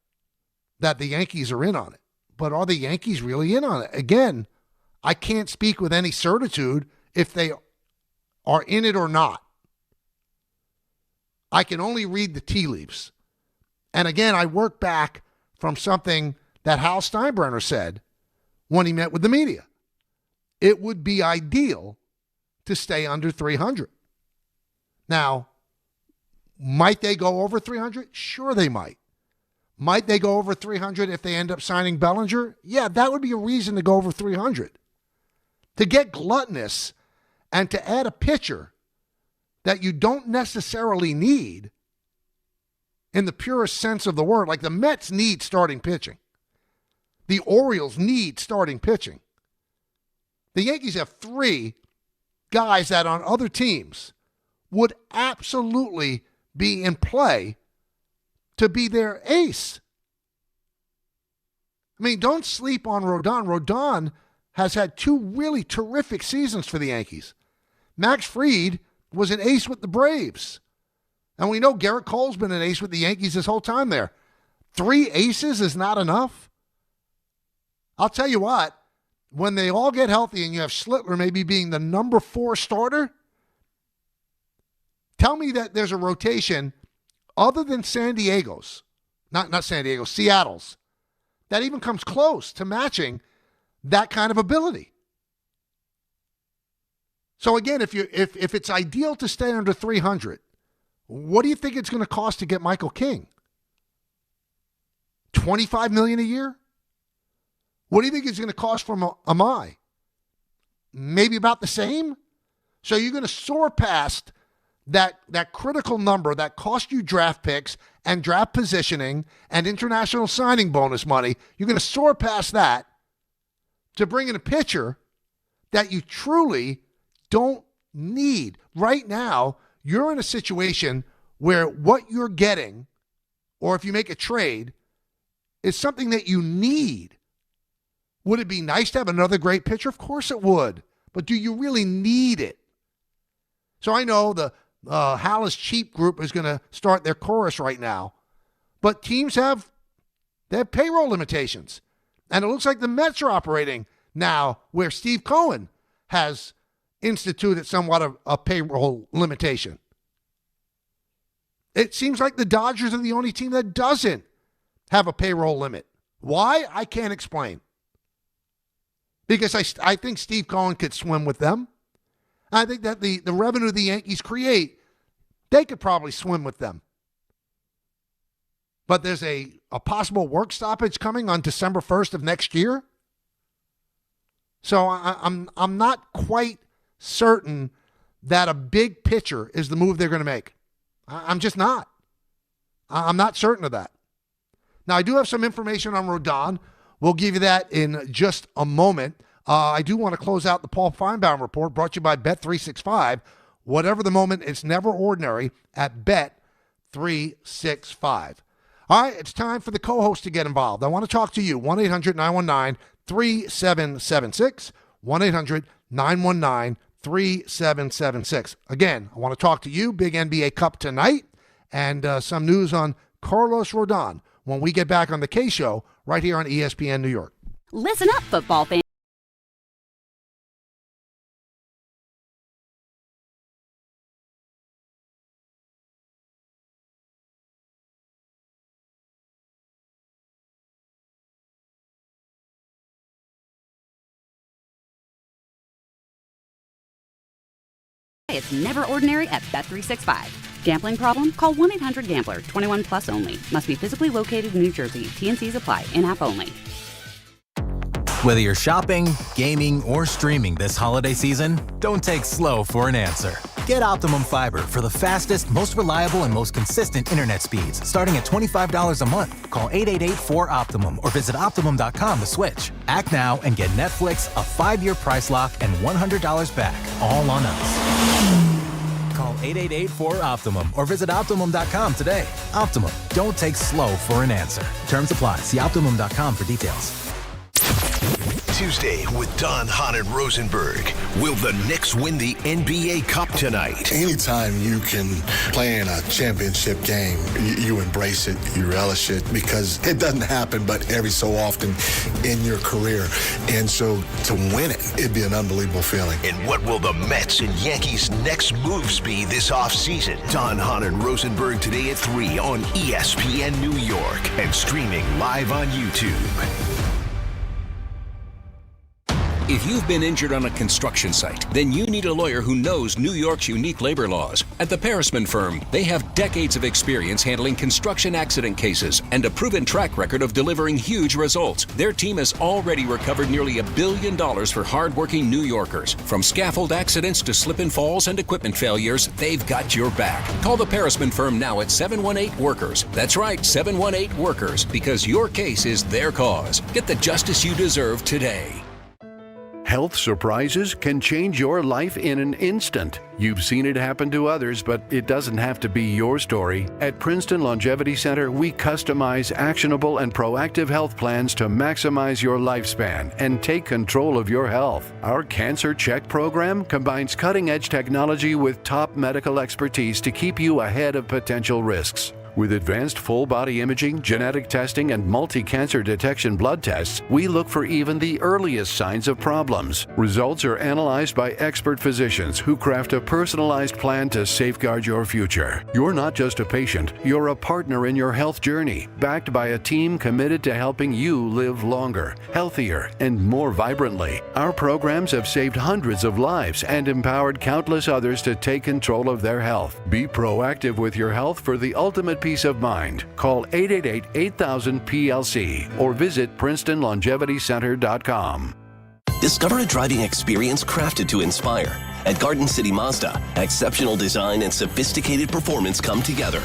that the Yankees are in on it. But are the Yankees really in on it? Again, I can't speak with any certitude if they are in it or not. I can only read the tea leaves. And again, I work back from something that Hal Steinbrenner said when he met with the media. It would be ideal to stay under 300. Now, might they go over 300? Sure they might. Might they go over 300 if they end up signing Bellinger? Yeah, that would be a reason to go over 300. To get gluttonous and to add a pitcher that you don't necessarily need in the purest sense of the word. Like the Mets need starting pitching. The Orioles need starting pitching. The Yankees have 3 guys that on other teams would absolutely be in play to be their ace. I mean, don't sleep on Rodon. Rodon has had 2 really terrific seasons for the Yankees. Max Fried was an ace with the Braves. And we know Garrett Cole's been an ace with the Yankees this whole time there. 3 aces is not enough. I'll tell you what, when they all get healthy and you have Schlittler maybe being the number 4 starter, tell me that there's a rotation other than San Diego's, not San Diego, Seattle's, that even comes close to matching that kind of ability. So again, if it's ideal to stay under 300, what do you think it's going to cost to get Michael King? $25 million a year? What do you think it's going to cost from Amai? Maybe about the same? So you're going to soar past that critical number that cost you draft picks and draft positioning and international signing bonus money. You're going to soar past that to bring in a pitcher that you truly don't need. Right now, you're in a situation where what you're getting, or if you make a trade, is something that you need. Would it be nice to have another great pitcher? Of course it would. But do you really need it? So I know the Hal is Cheap group is going to start their chorus right now. But teams have payroll limitations. And it looks like the Mets are operating now where Steve Cohen has instituted somewhat of a payroll limitation. It seems like the Dodgers are the only team that doesn't have a payroll limit. Why? I can't explain. Because I think Steve Cohen could swim with them. I think that the revenue the Yankees create, they could probably swim with them. But there's a possible work stoppage coming on December 1st of next year. So I'm not quite certain that a big pitcher is the move they're going to make. I'm just not. I'm not certain of that. Now, I do have some information on Rodon. We'll give you that in just a moment. I do want to close out the Paul Finebaum report brought to you by Bet365. Whatever the moment, it's never ordinary at Bet365. All right, it's time for the co-host to get involved. I want to talk to you. 1-800-919-3776. 1-800-919-3776. Again, I want to talk to you. Big NBA Cup tonight and some news on Carlos Rodon when we get back on the K Show right here on ESPN New York. Listen up, football fans. It's never ordinary at Bet365. Gambling problem? Call 1-800-GAMBLER. 21 plus only. Must be physically located in New Jersey. T&Cs apply. In-app only. Whether you're shopping, gaming, or streaming this holiday season, don't take slow for an answer. Get Optimum Fiber for the fastest, most reliable, and most consistent internet speeds, starting at $25 a month. Call 888-4OPTIMUM or visit Optimum.com to switch. Act now and get Netflix, a 5-year price lock, and $100 back, all on us. Call 888-4OPTIMUM or visit Optimum.com today. Optimum, don't take slow for an answer. Terms apply. See Optimum.com for details. Tuesday with Don, Hahn, and Rosenberg. Will the Knicks win the NBA Cup tonight? Anytime you can play in a championship game, you embrace it, you relish it, because it doesn't happen but every so often in your career. And so to win it, it'd be an unbelievable feeling. And what will the Mets and Yankees' next moves be this offseason? Don, Hahn, and Rosenberg today at 3 on ESPN New York and streaming live on YouTube. If you've been injured on a construction site, then you need a lawyer who knows New York's unique labor laws. At the Parisman Firm, they have decades of experience handling construction accident cases and a proven track record of delivering huge results. Their team has already recovered nearly $1 billion for hardworking New Yorkers. From scaffold accidents to slip and falls and equipment failures, they've got your back. Call the Parisman Firm now at 718-WORKERS. That's right, 718-WORKERS, because your case is their cause. Get the justice you deserve today. Health surprises can change your life in an instant. You've seen it happen to others, but it doesn't have to be your story. At Princeton Longevity Center, we customize actionable and proactive health plans to maximize your lifespan and take control of your health. Our Cancer Check program combines cutting-edge technology with top medical expertise to keep you ahead of potential risks. With advanced full-body imaging, genetic testing, and multi-cancer detection blood tests, we look for even the earliest signs of problems. Results are analyzed by expert physicians who craft a personalized plan to safeguard your future. You're not just a patient, you're a partner in your health journey, backed by a team committed to helping you live longer, healthier, and more vibrantly. Our programs have saved hundreds of lives and empowered countless others to take control of their health. Be proactive with your health for the ultimate peace of mind. Call 888-8000-PLC or visit PrincetonLongevityCenter.com. Discover a driving experience crafted to inspire. At Garden City Mazda, exceptional design and sophisticated performance come together.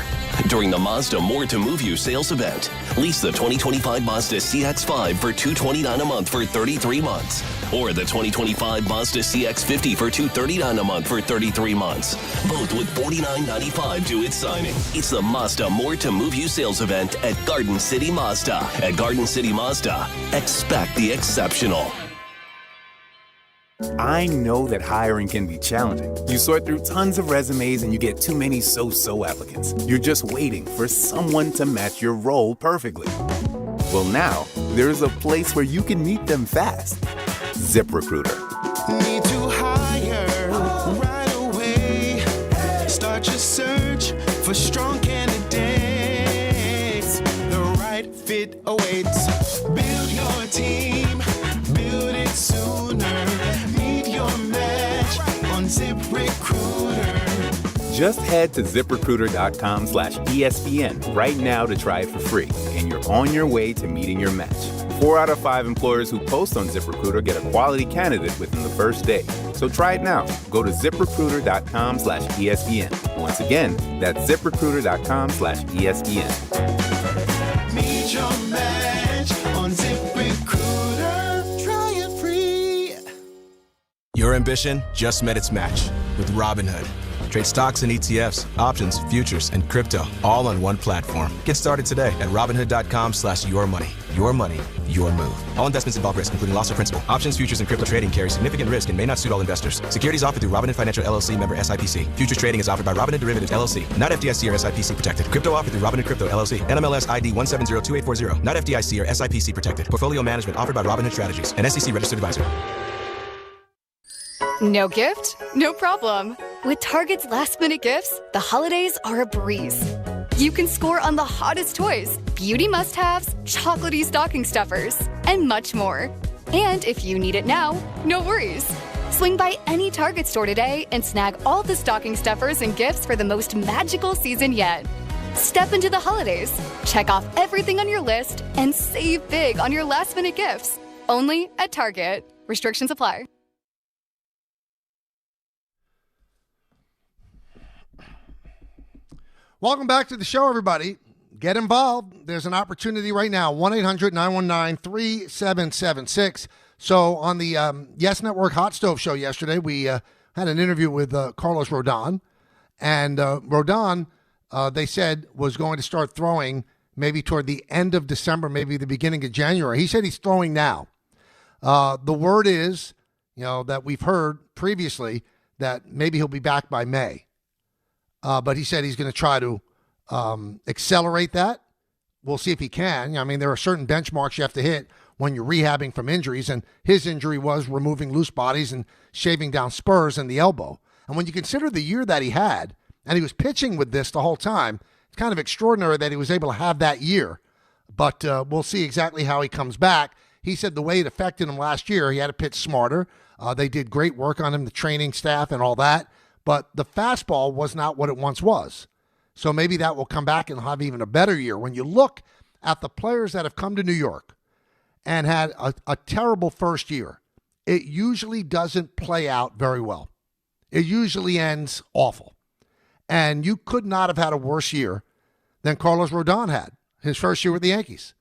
During the Mazda More to Move You sales event, lease the 2025 Mazda CX-5 for $229 a month for 33 months. Or the 2025 Mazda CX-50 for $239 a month for 33 months. Both with $49.95 due at signing. It's the Mazda More to Move You sales event at Garden City Mazda. At Garden City Mazda, expect the exceptional. I know that hiring can be challenging. You sort through tons of resumes and you get too many so-so applicants. You're just waiting for someone to match your role perfectly. Well, now, there's a place where you can meet them fast. ZipRecruiter. Need to hire right away. Start your search for strong candidates. The right fit awaits. Build your team. Build it sooner. Meet your match on ZipRecruiter. Just head to ZipRecruiter.com/ESPN right now to try it for free, and you're on your way to meeting your match. 4 out of 5 employers who post on ZipRecruiter get a quality candidate within the first day. So try it now. Go to ZipRecruiter.com/ESPN. Once again, that's ZipRecruiter.com/ESPN. Meet your match on ZipRecruiter. Try it free. Your ambition just met its match with Robinhood. Trade stocks and ETFs, options, futures, and crypto all on one platform. Get started today at Robinhood.com/yourmoney. Your money, your move. All investments involve risk, including loss of principal. Options, futures, and crypto trading carry significant risk and may not suit all investors. Securities offered through Robinhood Financial LLC, member SIPC. Futures trading is offered by Robinhood Derivatives LLC, not FDIC or SIPC protected. Crypto offered through Robinhood Crypto LLC, NMLS ID 1702840, not FDIC or SIPC protected. Portfolio management offered by Robinhood Strategies, an SEC registered advisor. No gift? No problem. With Target's last-minute gifts, the holidays are a breeze. You can score on the hottest toys, beauty must-haves, chocolatey stocking stuffers, and much more. And if you need it now, no worries. Swing by any Target store today and snag all the stocking stuffers and gifts for the most magical season yet. Step into the holidays, check off everything on your list, and save big on your last-minute gifts. Only at Target. Restrictions apply. Welcome back to the show, everybody. Get involved. There's an opportunity right now, 1-800-919-3776. So on the Yes Network Hot Stove show yesterday, we had an interview with Carlos Rodon. And Rodon, they said, was going to start throwing maybe toward the end of December, maybe the beginning of January. He said he's throwing now. The word is, that we've heard previously that maybe he'll be back by May. But he said he's going to try to accelerate that. We'll see if he can. I mean, there are certain benchmarks you have to hit when you're rehabbing from injuries, and his injury was removing loose bodies and shaving down spurs in the elbow. And when you consider the year that he had, and he was pitching with this the whole time, it's kind of extraordinary that he was able to have that year. But we'll see exactly how he comes back. He said the way it affected him last year, he had to pitch smarter. They did great work on him, the training staff and all that. But the fastball was not what it once was. So maybe that will come back and have even a better year. When you look at the players that have come to New York and had a terrible first year, it usually doesn't play out very well. It usually ends awful. And you could not have had a worse year than Carlos Rodon had his first year with the Yankees.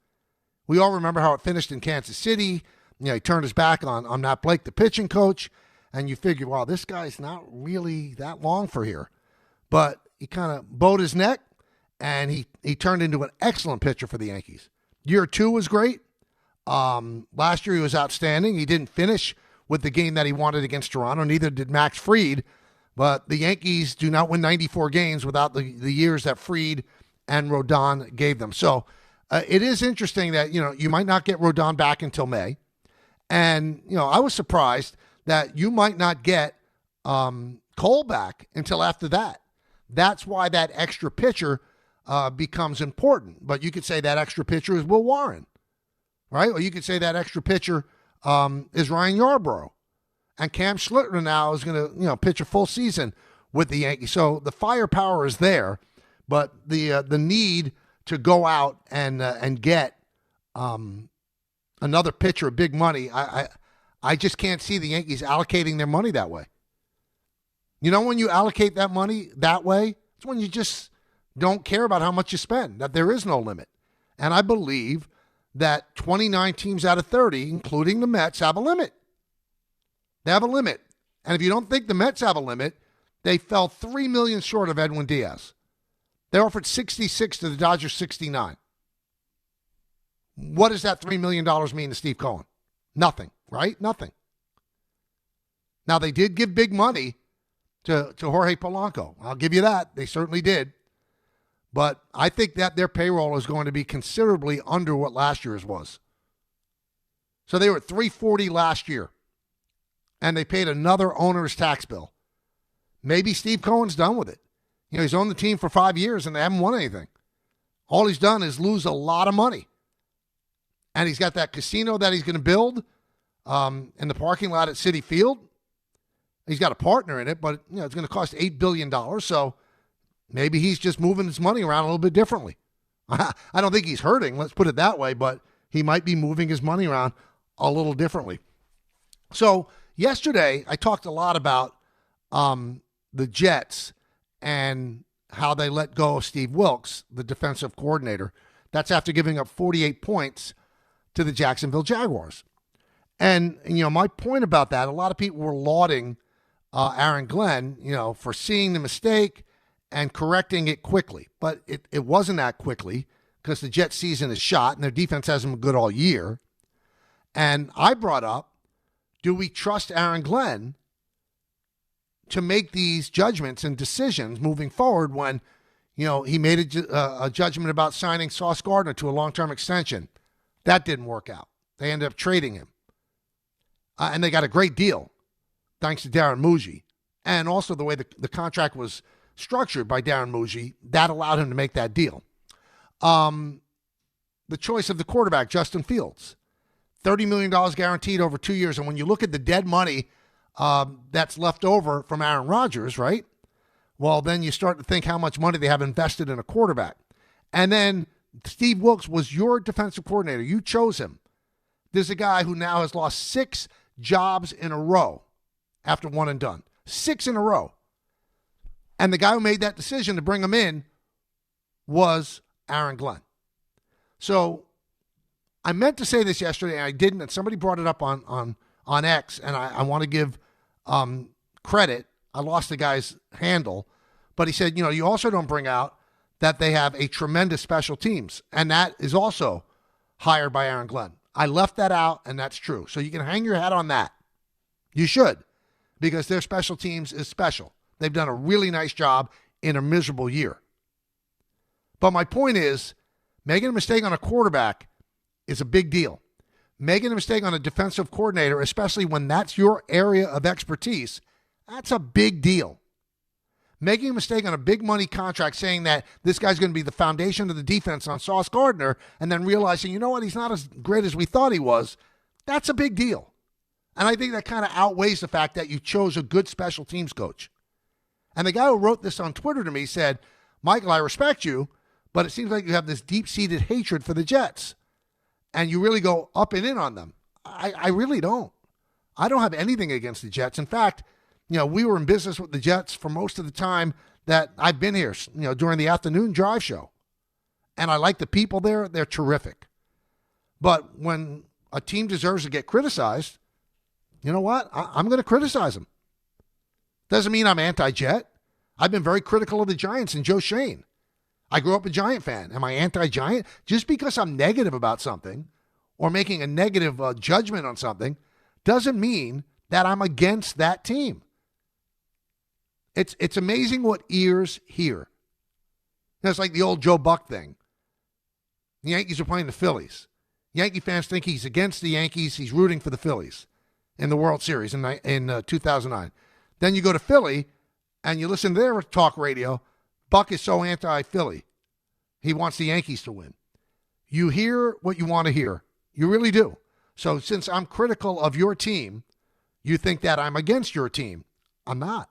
We all remember how it finished in Kansas City. he turned his back on Matt Blake, the pitching coach, and you figure, wow, this guy's not really that long for here. But he kind of bowed his neck, and he turned into an excellent pitcher for the Yankees. Year 2 was great. Last year he was outstanding. He didn't finish with the game that he wanted against Toronto, neither did Max Fried. But the Yankees do not win 94 games without the years that Fried and Rodon gave them. So it is interesting that, you might not get Rodon back until May. And, I was surprised that you might not get Cole back until after that. That's why that extra pitcher becomes important. But you could say that extra pitcher is Will Warren, right? Or you could say that extra pitcher is Ryan Yarbrough. And Cam Schlittner now is going to, pitch a full season with the Yankees. So the firepower is there, but the need to go out and get another pitcher of big money, I just can't see the Yankees allocating their money that way. When you allocate that money that way, it's when you just don't care about how much you spend, that there is no limit. And I believe that 29 teams out of 30, including the Mets, have a limit. They have a limit. And if you don't think the Mets have a limit, they fell $3 million short of Edwin Diaz. They offered 66 to the Dodgers 69. What does that $3 million mean to Steve Cohen? Nothing, right? Nothing. Now, they did give big money to Jorge Polanco. I'll give you that. They certainly did. But I think that their payroll is going to be considerably under what last year's was. So they were at $340 last year. And they paid another owner's tax bill. Maybe Steve Cohen's done with it. He's owned the team for 5 years and they haven't won anything. All he's done is lose a lot of money. And he's got that casino that he's going to build in the parking lot at Citi Field. He's got a partner in it, but it's going to cost $8 billion. So maybe he's just moving his money around a little bit differently. I don't think he's hurting, let's put it that way, but he might be moving his money around a little differently. So yesterday, I talked a lot about the Jets and how they let go of Steve Wilks, the defensive coordinator. That's after giving up 48 points to the Jacksonville Jaguars. And, my point about that, a lot of people were lauding Aaron Glenn, for seeing the mistake and correcting it quickly. But it wasn't that quickly because the Jets season is shot and their defense hasn't been good all year. And I brought up, do we trust Aaron Glenn to make these judgments and decisions moving forward when, he made a judgment about signing Sauce Gardner to a long-term extension? That didn't work out. They ended up trading him. And they got a great deal, thanks to Darren Muji. And also the way the contract was structured by Darren Muji, that allowed him to make that deal. The choice of the quarterback, Justin Fields. $30 million guaranteed over 2 years. And when you look at the dead money that's left over from Aaron Rodgers, right? Well, then you start to think how much money they have invested in a quarterback. And then Steve Wilks was your defensive coordinator. You chose him. There's a guy who now has lost 6 jobs in a row after one and done. 6 in a row. And the guy who made that decision to bring him in was Aaron Glenn. So I meant to say this yesterday, and I didn't, and somebody brought it up on X, and I want to give credit. I lost the guy's handle, but he said, you also don't bring out that they have a tremendous special teams, and that is also hired by Aaron Glenn. I left that out, and that's true. So you can hang your hat on that. You should, because their special teams is special. They've done a really nice job in a miserable year. But my point is, making a mistake on a quarterback is a big deal. Making a mistake on a defensive coordinator, especially when that's your area of expertise, that's a big deal. Making a mistake on a big money contract saying that this guy's going to be the foundation of the defense on Sauce Gardner and then realizing, you know what, he's not as great as we thought he was, that's a big deal. And I think that kind of outweighs the fact that you chose a good special teams coach. And the guy who wrote this on Twitter to me said, Michael, I respect you, but it seems like you have this deep-seated hatred for the Jets. And you really go up and in on them. I really don't. I don't have anything against the Jets. In fact, we were in business with the Jets for most of the time that I've been here, during the afternoon drive show. And I like the people there. They're terrific. But when a team deserves to get criticized, you know what? I'm going to criticize them. Doesn't mean I'm anti-Jet. I've been very critical of the Giants and Joe Shane. I grew up a Giant fan. Am I anti-Giant? Just because I'm negative about something or making a negative judgment on something doesn't mean that I'm against that team. It's amazing what ears hear. That's like the old Joe Buck thing. The Yankees are playing the Phillies. Yankee fans think he's against the Yankees. He's rooting for the Phillies in the World Series in 2009. Then you go to Philly and you listen to their talk radio. Buck is so anti-Philly. He wants the Yankees to win. You hear what you want to hear. You really do. So since I'm critical of your team, you think that I'm against your team. I'm not.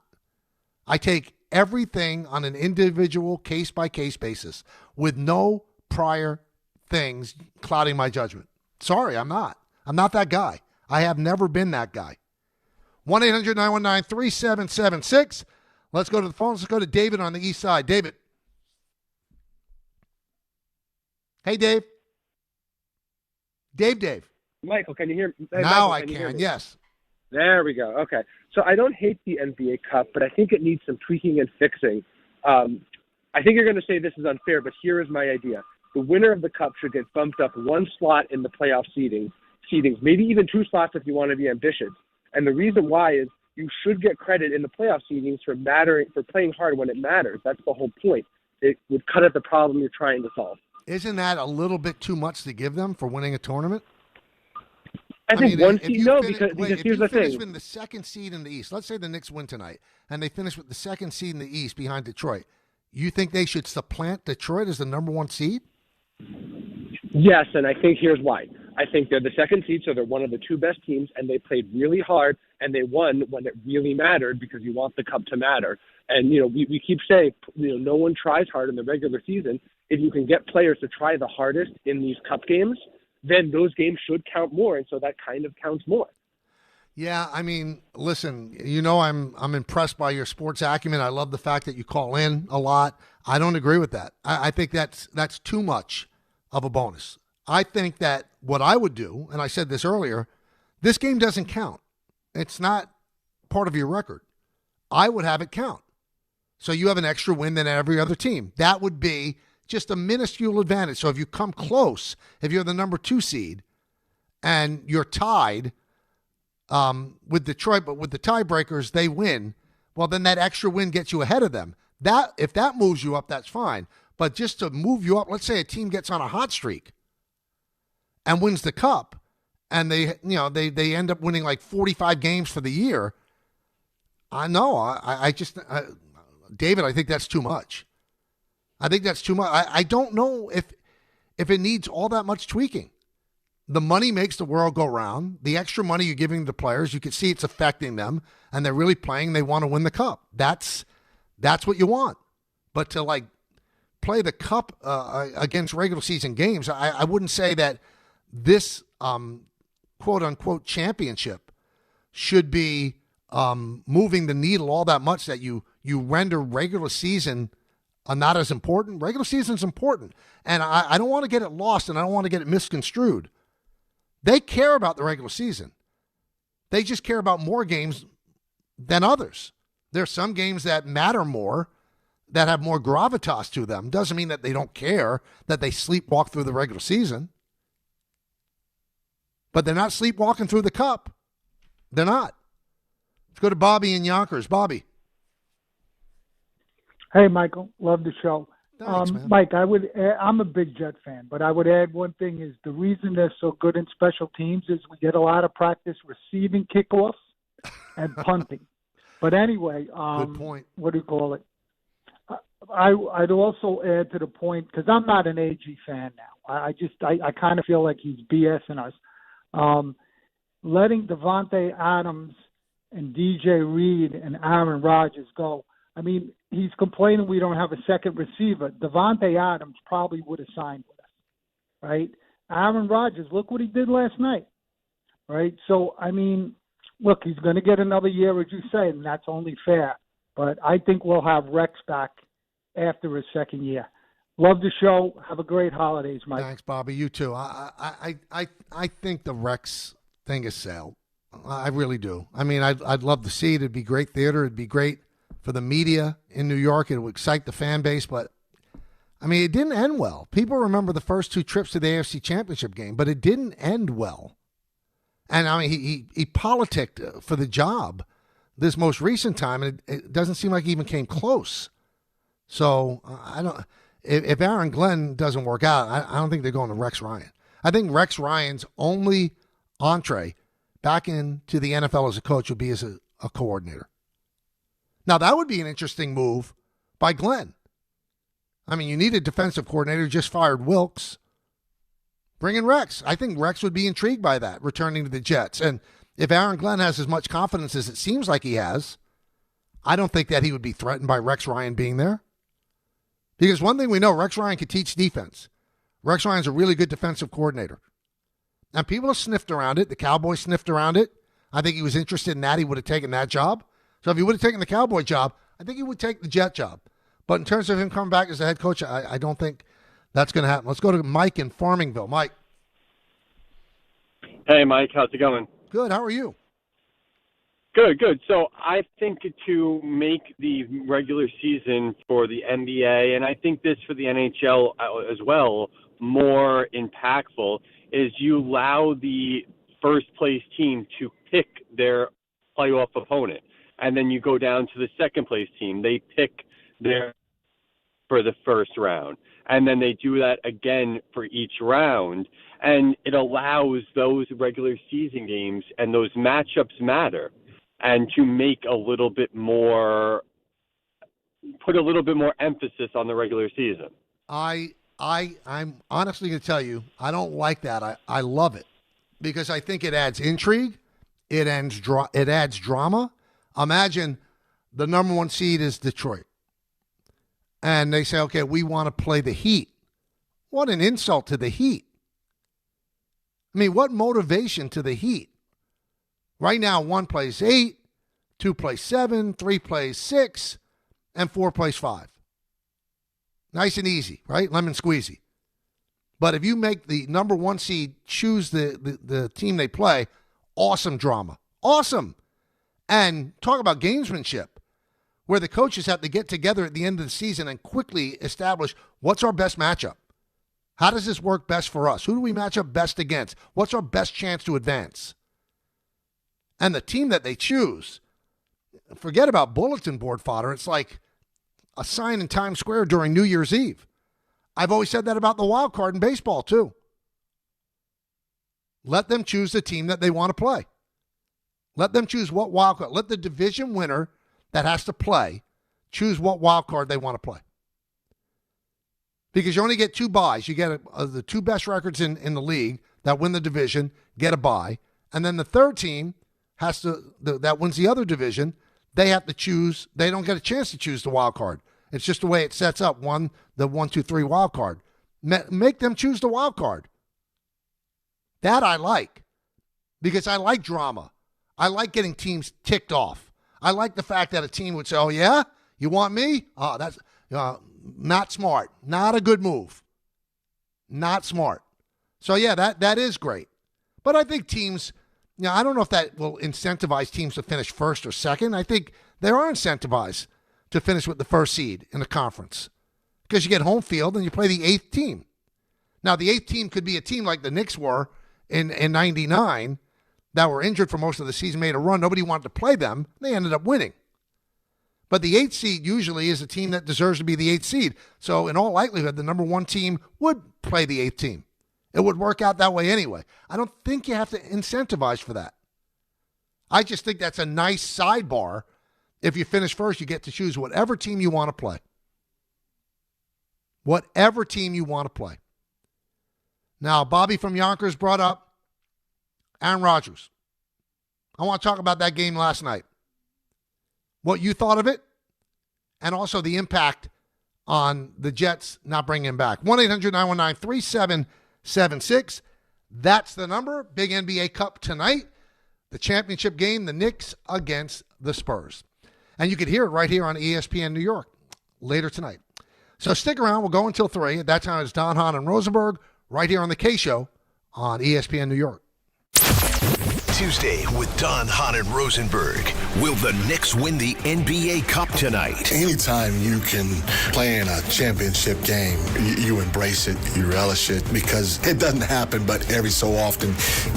I take everything on an individual case-by-case basis with no prior things clouding my judgment. Sorry, I'm not. I'm not that guy. I have never been that guy. 1-800-919-3776. Let's go to the phones. Let's go to David on the east side. David. Hey, Dave. Dave. Michael, can you hear me? Hey, now Michael, I can, yes. There we go. Okay. So I don't hate the NBA Cup, but I think it needs some tweaking and fixing. I think you're going to say this is unfair, but here is my idea. The winner of the Cup should get bumped up one slot in the playoff seedings, maybe even 2 slots if you want to be ambitious. And the reason why is you should get credit in the playoff seedings for playing hard when it matters. That's the whole point. It would cut at the problem you're trying to solve. Isn't that a little bit too much to give them for winning a tournament? I think one seed, no, because here's the thing. If you finish with the second seed in the East, let's say the Knicks win tonight, and they finish with the second seed in the East behind Detroit, you think they should supplant Detroit as the number 1 seed? Yes, and I think here's why. I think they're the second seed, so they're one of the 2 best teams, and they played really hard, and they won when it really mattered because you want the Cup to matter. And, we keep saying, no one tries hard in the regular season. If you can get players to try the hardest in these Cup games, then those games should count more, and so that kind of counts more. Yeah, I mean, listen, I'm impressed by your sports acumen. I love the fact that you call in a lot. I don't agree with that. I think that's too much of a bonus. I think that what I would do, and I said this earlier, this game doesn't count. It's not part of your record. I would have it count. So you have an extra win than every other team. That would be just a minuscule advantage. So if you come close, if you're the number 2 seed and you're tied with Detroit, but with the tiebreakers, they win, well, then that extra win gets you ahead of them. If that moves you up, that's fine. But just to move you up, let's say a team gets on a hot streak and wins the Cup, and they end up winning like 45 games for the year. I know. David, I think that's too much. I think that's too much. I don't know if it needs all that much tweaking. The money makes the world go round. The extra money you're giving the players, you can see it's affecting them, and they're really playing. They want to win the Cup. That's what you want. But to play the Cup against regular season games, I wouldn't say that this quote unquote championship should be moving the needle all that much that you render regular season not as important. Regular season's important, and I don't want to get it lost, and I don't want to get it misconstrued. They care about the regular season. They just care about more games than others. There are some games that matter more, that have more gravitas to them. Doesn't mean that they don't care, that they sleepwalk through the regular season. But they're not sleepwalking through the Cup. They're not. Let's go to Bobby in Yonkers. Bobby. Hey, Michael. Love the show. Thanks, man. Mike, I'm a big Jet fan, but I would add one thing is the reason they're so good in special teams is we get a lot of practice receiving kickoffs and punting. But anyway, good point. What do you call it? I'd also add to the point, because I'm not an AG fan now. I kind of feel like he's BSing us. Letting Devontae Adams and DJ Reed and Aaron Rodgers go. I mean, he's complaining we don't have a second receiver. Devontae Adams probably would have signed with us, right? Aaron Rodgers, look what he did last night, right? So, I mean, look, he's going to get another year, as you say, and that's only fair. But I think we'll have Rex back after his second year. Love the show. Have a great holidays, Mike. Thanks, Bobby. You too. I think the Rex thing is sailed. I really do. I mean, I'd love to see it. It'd be great theater. It'd be great for the media in New York. It would excite the fan base. But, I mean, it didn't end well. People remember the first 2 trips to the AFC Championship game, but it didn't end well. And, I mean, he politicked for the job this most recent time, and it doesn't seem like he even came close. So, I don't. If Aaron Glenn doesn't work out, I don't think they're going to Rex Ryan. I think Rex Ryan's only entree back into the NFL as a coach would be as a coordinator. Now, that would be an interesting move by Glenn. I mean, you need a defensive coordinator, just fired Wilkes. Bring in Rex. I think Rex would be intrigued by that, returning to the Jets. And if Aaron Glenn has as much confidence as it seems like he has, I don't think that he would be threatened by Rex Ryan being there. Because one thing we know, Rex Ryan can teach defense. Rex Ryan's a really good defensive coordinator. And people have sniffed around it. The Cowboys sniffed around it. I think he was interested in that. He would have taken that job. So if he would have taken the Cowboy job, I think he would take the Jet job. But in terms of him coming back as a head coach, I don't think that's going to happen. Let's go to Mike in Farmingville. Mike. Hey, Mike. How's it going? Good. How are you? Good. So I think to make the regular season for the NBA, and I think this for the NHL as well, more impactful, is you allow the first place team to pick their playoff opponent. And then you go down to the second place team. They pick their for the first round. And then they do that again for each round. And it allows those regular season games and those matchups matter. And to make a little bit more, put a little bit more emphasis on the regular season. I'm honestly going to tell you, I don't like that. I love it because I think it adds intrigue. It adds drama. Imagine the number 1 seed is Detroit. And they say, okay, we want to play the Heat. What an insult to the Heat. I mean, what motivation to the Heat? Right now, 1 plays 8, 2 plays 7, 3 plays 6, and 4 plays 5. Nice and easy, right? Lemon squeezy. But if you make the number 1 seed choose the team they play, awesome drama. Awesome. And talk about gamesmanship, where the coaches have to get together at the end of the season and quickly establish what's our best matchup. How does this work best for us? Who do we match up best against? What's our best chance to advance? And the team that they choose, forget about bulletin board fodder. It's like a sign in Times Square during New Year's Eve. I've always said that about the wild card in baseball, too. Let them choose the team that they want to play. Let them choose what wild card. Let the division winner that has to play choose what wild card they want to play. Because you only get 2 buys. You get the 2 best records in the league that win the division, get a bye. And then the third team has to that wins the other division. They have to choose. They don't get a chance to choose the wild card. It's just the way it sets up the 1, 2, 3 wild card. Make them choose the wild card. That I like because I like drama. I like getting teams ticked off. I like the fact that a team would say, "Oh yeah, you want me? Oh, that's not smart. Not a good move. Not smart." So yeah, that is great. But I think teams. I don't know if that will incentivize teams to finish first or second. I think they are incentivized to finish with the first seed in the conference because you get home field and you play the 8th team. Now, the 8th team could be a team like the Knicks were in 99 that were injured for most of the season, made a run. Nobody wanted to play them. They ended up winning. But the 8th seed usually is a team that deserves to be the 8th seed. So in all likelihood, the number 1 team would play the 8th team. It would work out that way anyway. I don't think you have to incentivize for that. I just think that's a nice sidebar. If you finish first, you get to choose whatever team you want to play. Whatever team you want to play. Now, Bobby from Yonkers brought up Aaron Rodgers. I want to talk about that game last night. What you thought of it, and also the impact on the Jets not bringing him back. 1-800-919-3776. That's the number. Big NBA Cup tonight. The championship game, the Knicks against the Spurs. And you can hear it right here on ESPN New York later tonight. So stick around. We'll go until 3. At that time, it's Don, Hahn, and Rosenberg right here on the K Show on ESPN New York. Tuesday with Don, Hahn, and Rosenberg. Will the Knicks win the NBA Cup tonight? Anytime you can play in a championship game, you embrace it, you relish it, because it doesn't happen but every so often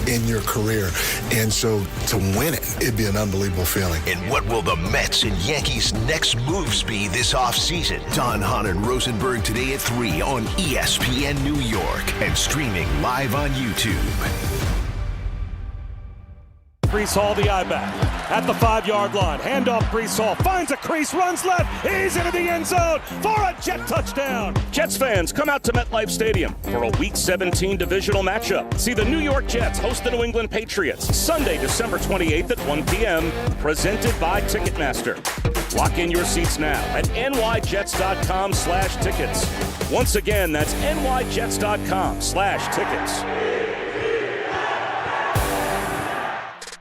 in your career. And so to win it, it'd be an unbelievable feeling. And what will the Mets and Yankees' next moves be this offseason? Don, Hahn, and Rosenberg today at 3 on ESPN New York and streaming live on YouTube. Brees Hall, the I-back, at the 5-yard line. Handoff, Brees Hall finds a crease, runs left. He's into the end zone for a Jet touchdown. Jets fans, come out to MetLife Stadium for a Week 17 divisional matchup. See the New York Jets host the New England Patriots Sunday, December 28th at 1 p.m. Presented by Ticketmaster. Lock in your seats now at nyjets.com/tickets. Once again, that's nyjets.com/tickets.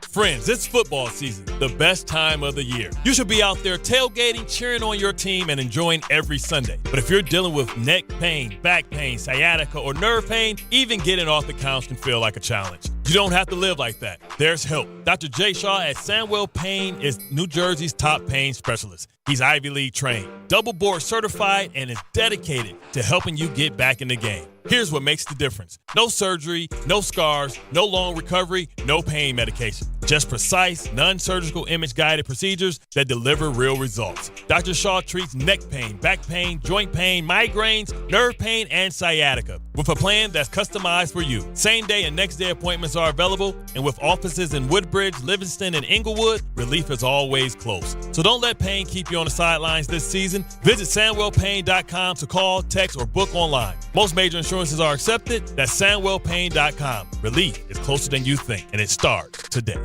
Friends, it's football season, the best time of the year. You should be out there tailgating, cheering on your team, and enjoying every Sunday. But if you're dealing with neck pain, back pain, sciatica, or nerve pain, even getting off the couch can feel like a challenge. You don't have to live like that. There's help. Dr. Jay Shaw at Sandwell Pain is New Jersey's top pain specialist. He's Ivy League trained, double board certified, and is dedicated to helping you get back in the game. Here's what makes the difference. No surgery, no scars, no long recovery, no pain medication. Just precise, non-surgical image-guided procedures that deliver real results. Dr. Shaw treats neck pain, back pain, joint pain, migraines, nerve pain, and sciatica with a plan that's customized for you. Same-day and next-day appointments are available, and with offices in Woodbridge, Livingston, and Inglewood, relief is always close. So don't let pain keep you on the sidelines this season. Visit SandwellPain.com to call, text, or book online. Most major insurances are accepted. That's SandwellPain.com. Relief is closer than you think, and it starts today.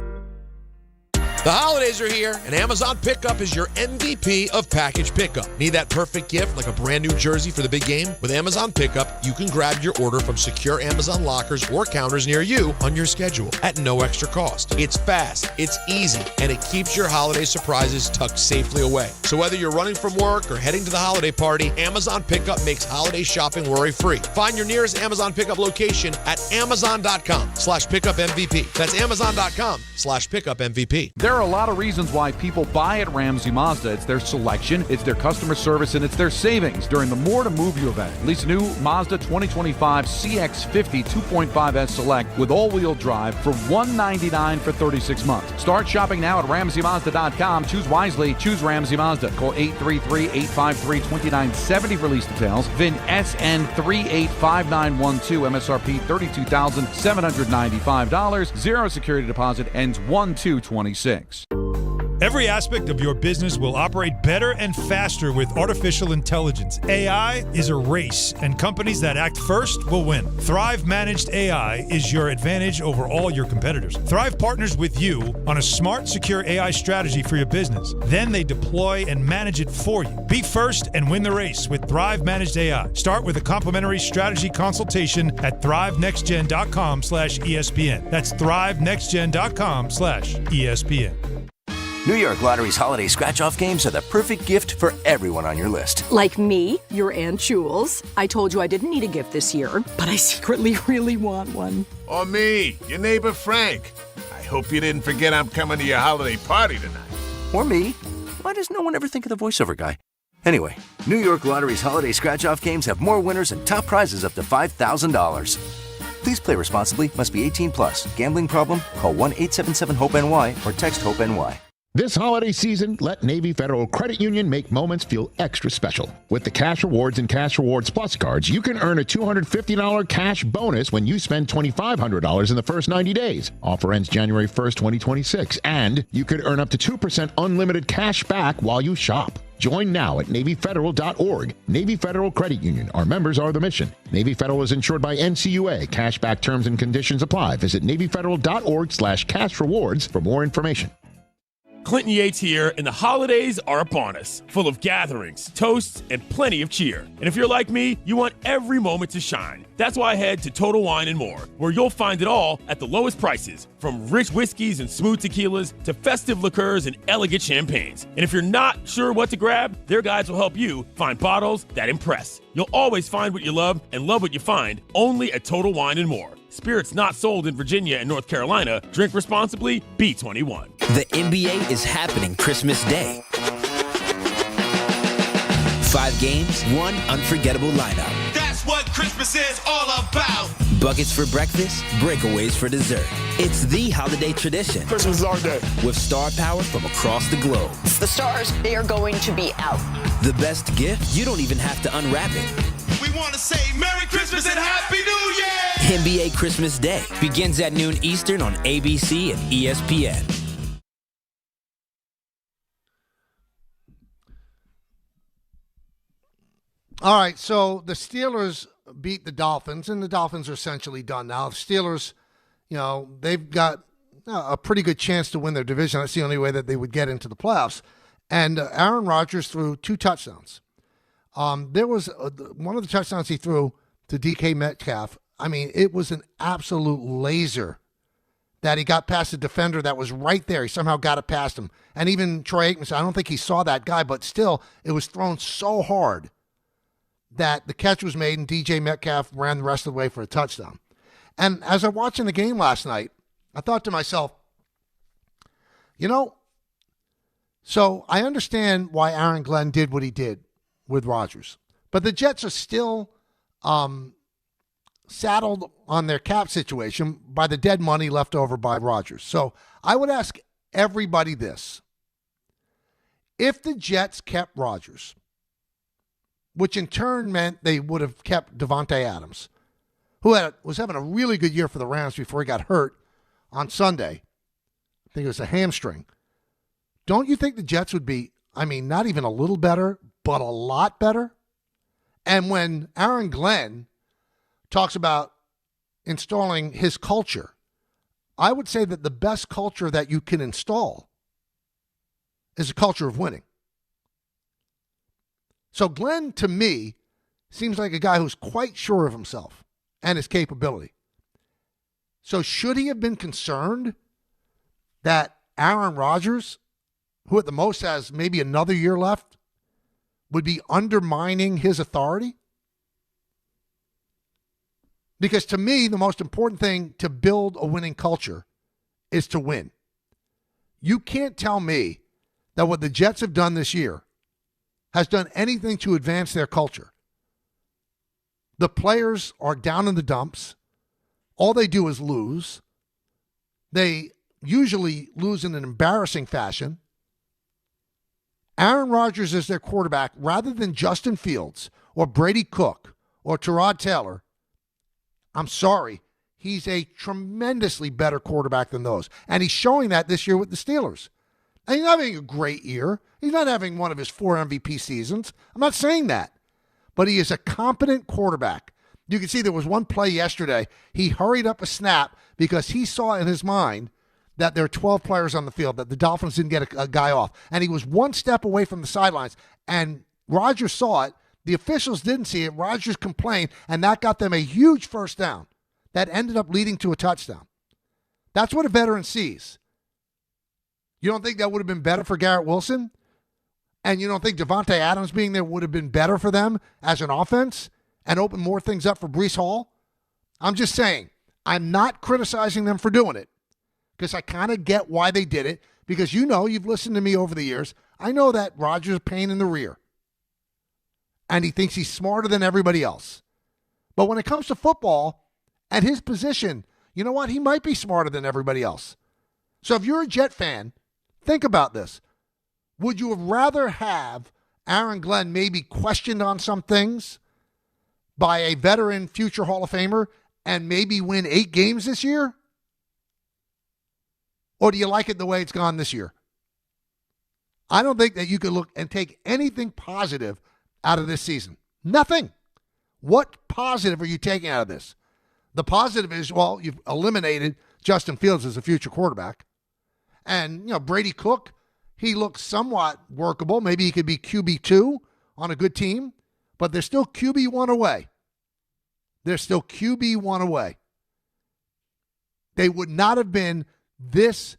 The holidays are here, and Amazon Pickup is your MVP of package pickup. Need that perfect gift like a brand new jersey for the big game? With Amazon Pickup, you can grab your order from secure Amazon lockers or counters near you on your schedule at no extra cost. It's fast, it's easy, and it keeps your holiday surprises tucked safely away. So whether you're running from work or heading to the holiday party, Amazon Pickup makes holiday shopping worry-free. Find your nearest Amazon Pickup location at amazon.com/pickupmvp. That's amazon.com/pickupmvp. There are a lot of reasons why people buy at Ramsey Mazda. It's their selection, it's their customer service, and it's their savings during the More to Move You event. Lease a new Mazda 2025 CX-50 2.5S Select with all-wheel drive for $199 for 36 months. Start shopping now at RamseyMazda.com. Choose wisely. Choose Ramsey Mazda. Call 833-853-2970 for lease details. VIN SN385912. MSRP $32,795. Zero security deposit. Ends 1/2/26. Every aspect of your business will operate better and faster with artificial intelligence. AI is a race, and companies that act first will win. Thrive Managed AI is your advantage over all your competitors. Thrive partners with you on a smart, secure AI strategy for your business. Then they deploy and manage it for you. Be first and win the race with Thrive Managed AI. Start with a complimentary strategy consultation at thrivenextgen.com/ESPN. That's thrivenextgen.com/ESPN. New York Lottery's holiday scratch-off games are the perfect gift for everyone on your list. Like me, your Aunt Jules. I told you I didn't need a gift this year, but I secretly really want one. Or me, your neighbor Frank. I hope you didn't forget I'm coming to your holiday party tonight. Or me. Why does no one ever think of the voiceover guy? Anyway, New York Lottery's holiday scratch-off games have more winners and top prizes up to $5,000. Please play responsibly. Must be 18 plus. Gambling problem? Call 1-877-HOPE-NY or text HOPE-NY. This holiday season, let Navy Federal Credit Union make moments feel extra special. With the Cash Rewards and Cash Rewards Plus cards, you can earn a $250 cash bonus when you spend $2,500 in the first 90 days. Offer ends January 1st, 2026. And you could earn up to 2% unlimited cash back while you shop. Join now at NavyFederal.org. Navy Federal Credit Union. Our members are the mission. Navy Federal is insured by NCUA. Cashback terms and conditions apply. Visit NavyFederal.org/cash rewards for more information. Clinton Yates here, and the holidays are upon us, full of gatherings, toasts, and plenty of cheer. And if you're like me, you want every moment to shine. That's why I head to Total Wine & More, where you'll find it all at the lowest prices, from rich whiskeys and smooth tequilas to festive liqueurs and elegant champagnes. And if you're not sure what to grab, their guides will help you find bottles that impress. You'll always find what you love and love what you find only at Total Wine & More. Spirits not sold in Virginia and North Carolina. Drink responsibly. B21. The NBA is happening Christmas Day. 5 games, 1 unforgettable lineup. That's what Christmas is all about. Buckets for breakfast, breakaways for dessert. It's the holiday tradition. Christmas is our day. With star power from across the globe. The stars, they are going to be out. The best gift, you don't even have to unwrap it. We want to say Merry Christmas and Happy New Year! NBA Christmas Day begins at noon Eastern on ABC and ESPN. All right, so the Steelers beat the Dolphins, and the Dolphins are essentially done now. The Steelers, they've got a pretty good chance to win their division. That's the only way that they would get into the playoffs. And Aaron Rodgers threw 2 touchdowns. There was one of the touchdowns he threw to DK Metcalf. I mean, it was an absolute laser that he got past a defender that was right there. He somehow got it past him. And even Troy Aikman said, I don't think he saw that guy, but still, it was thrown so hard that the catch was made and DJ Metcalf ran the rest of the way for a touchdown. And as I'm watching the game last night, I thought to myself, so I understand why Aaron Glenn did what he did with Rodgers. But the Jets are still saddled on their cap situation by the dead money left over by Rodgers. So I would ask everybody this. If the Jets kept Rodgers, which in turn meant they would have kept Devontae Adams, who was having a really good year for the Rams before he got hurt on Sunday. I think it was a hamstring. Don't you think the Jets would be, not even a little better, but a lot better? And when Aaron Glenn talks about installing his culture, I would say that the best culture that you can install is a culture of winning. So Glenn, to me, seems like a guy who's quite sure of himself and his capability. So should he have been concerned that Aaron Rodgers, who at the most has maybe another year left, would be undermining his authority? Because to me, the most important thing to build a winning culture is to win. You can't tell me that what the Jets have done this year has done anything to advance their culture. The players are down in the dumps. All they do is lose. They usually lose in an embarrassing fashion. Aaron Rodgers is their quarterback rather than Justin Fields or Brady Cook or Tyrod Taylor. I'm sorry. He's a tremendously better quarterback than those. And he's showing that this year with the Steelers. And he's not having a great year. He's not having one of his 4 MVP seasons. I'm not saying that. But he is a competent quarterback. You can see there was one play yesterday. He hurried up a snap because he saw in his mind that there are 12 players on the field, that the Dolphins didn't get a guy off. And he was one step away from the sidelines. And Rodgers saw it. The officials didn't see it. Rodgers complained, and that got them a huge first down that ended up leading to a touchdown. That's what a veteran sees. You don't think that would have been better for Garrett Wilson? And you don't think Devontae Adams being there would have been better for them as an offense and open more things up for Breece Hall? I'm just saying, I'm not criticizing them for doing it because I kind of get why they did it because you've listened to me over the years. I know that Rodgers is a pain in the rear and he thinks he's smarter than everybody else. But when it comes to football at his position, you know what? He might be smarter than everybody else. So if you're a Jet fan, think about this. Would you rather have Aaron Glenn maybe questioned on some things by a veteran future Hall of Famer and maybe win 8 games this year? Or do you like it the way it's gone this year? I don't think that you could look and take anything positive out of this season. Nothing. What positive are you taking out of this? The positive is, you've eliminated Justin Fields as a future quarterback. And, Brady Cook, he looks somewhat workable. Maybe he could be QB2 on a good team, but they're still QB1 away. They're still QB1 away. They would not have been this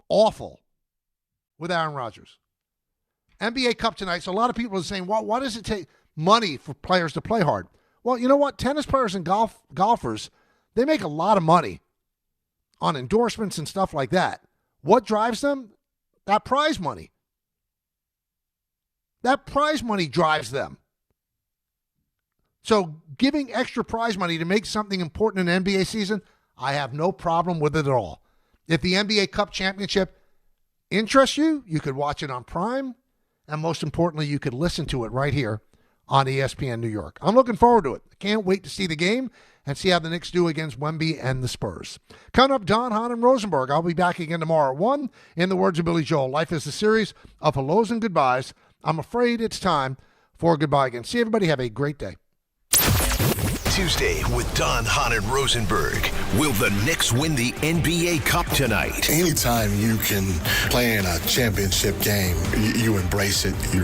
awful with Aaron Rodgers. NBA Cup tonight, so a lot of people are saying, well, why does it take money for players to play hard? Well, you know what? Tennis players and golfers, they make a lot of money on endorsements and stuff like that. What drives them? That prize money. That prize money drives them. So giving extra prize money to make something important in the NBA season, I have no problem with it at all. If the NBA Cup Championship interests you, you could watch it on Prime, and most importantly, you could listen to it right here on ESPN New York. I'm looking forward to it. I can't wait to see the game and see how the Knicks do against Wemby and the Spurs. Coming up, Don, Hahn, and Rosenberg. I'll be back again tomorrow at 1. In the words of Billy Joel, life is a series of hellos and goodbyes. I'm afraid it's time for a goodbye again. See everybody. Have a great day. Tuesday with Don, Hahn, and Rosenberg. Will the Knicks win the NBA Cup tonight? Anytime you can play in a championship game, you embrace it. You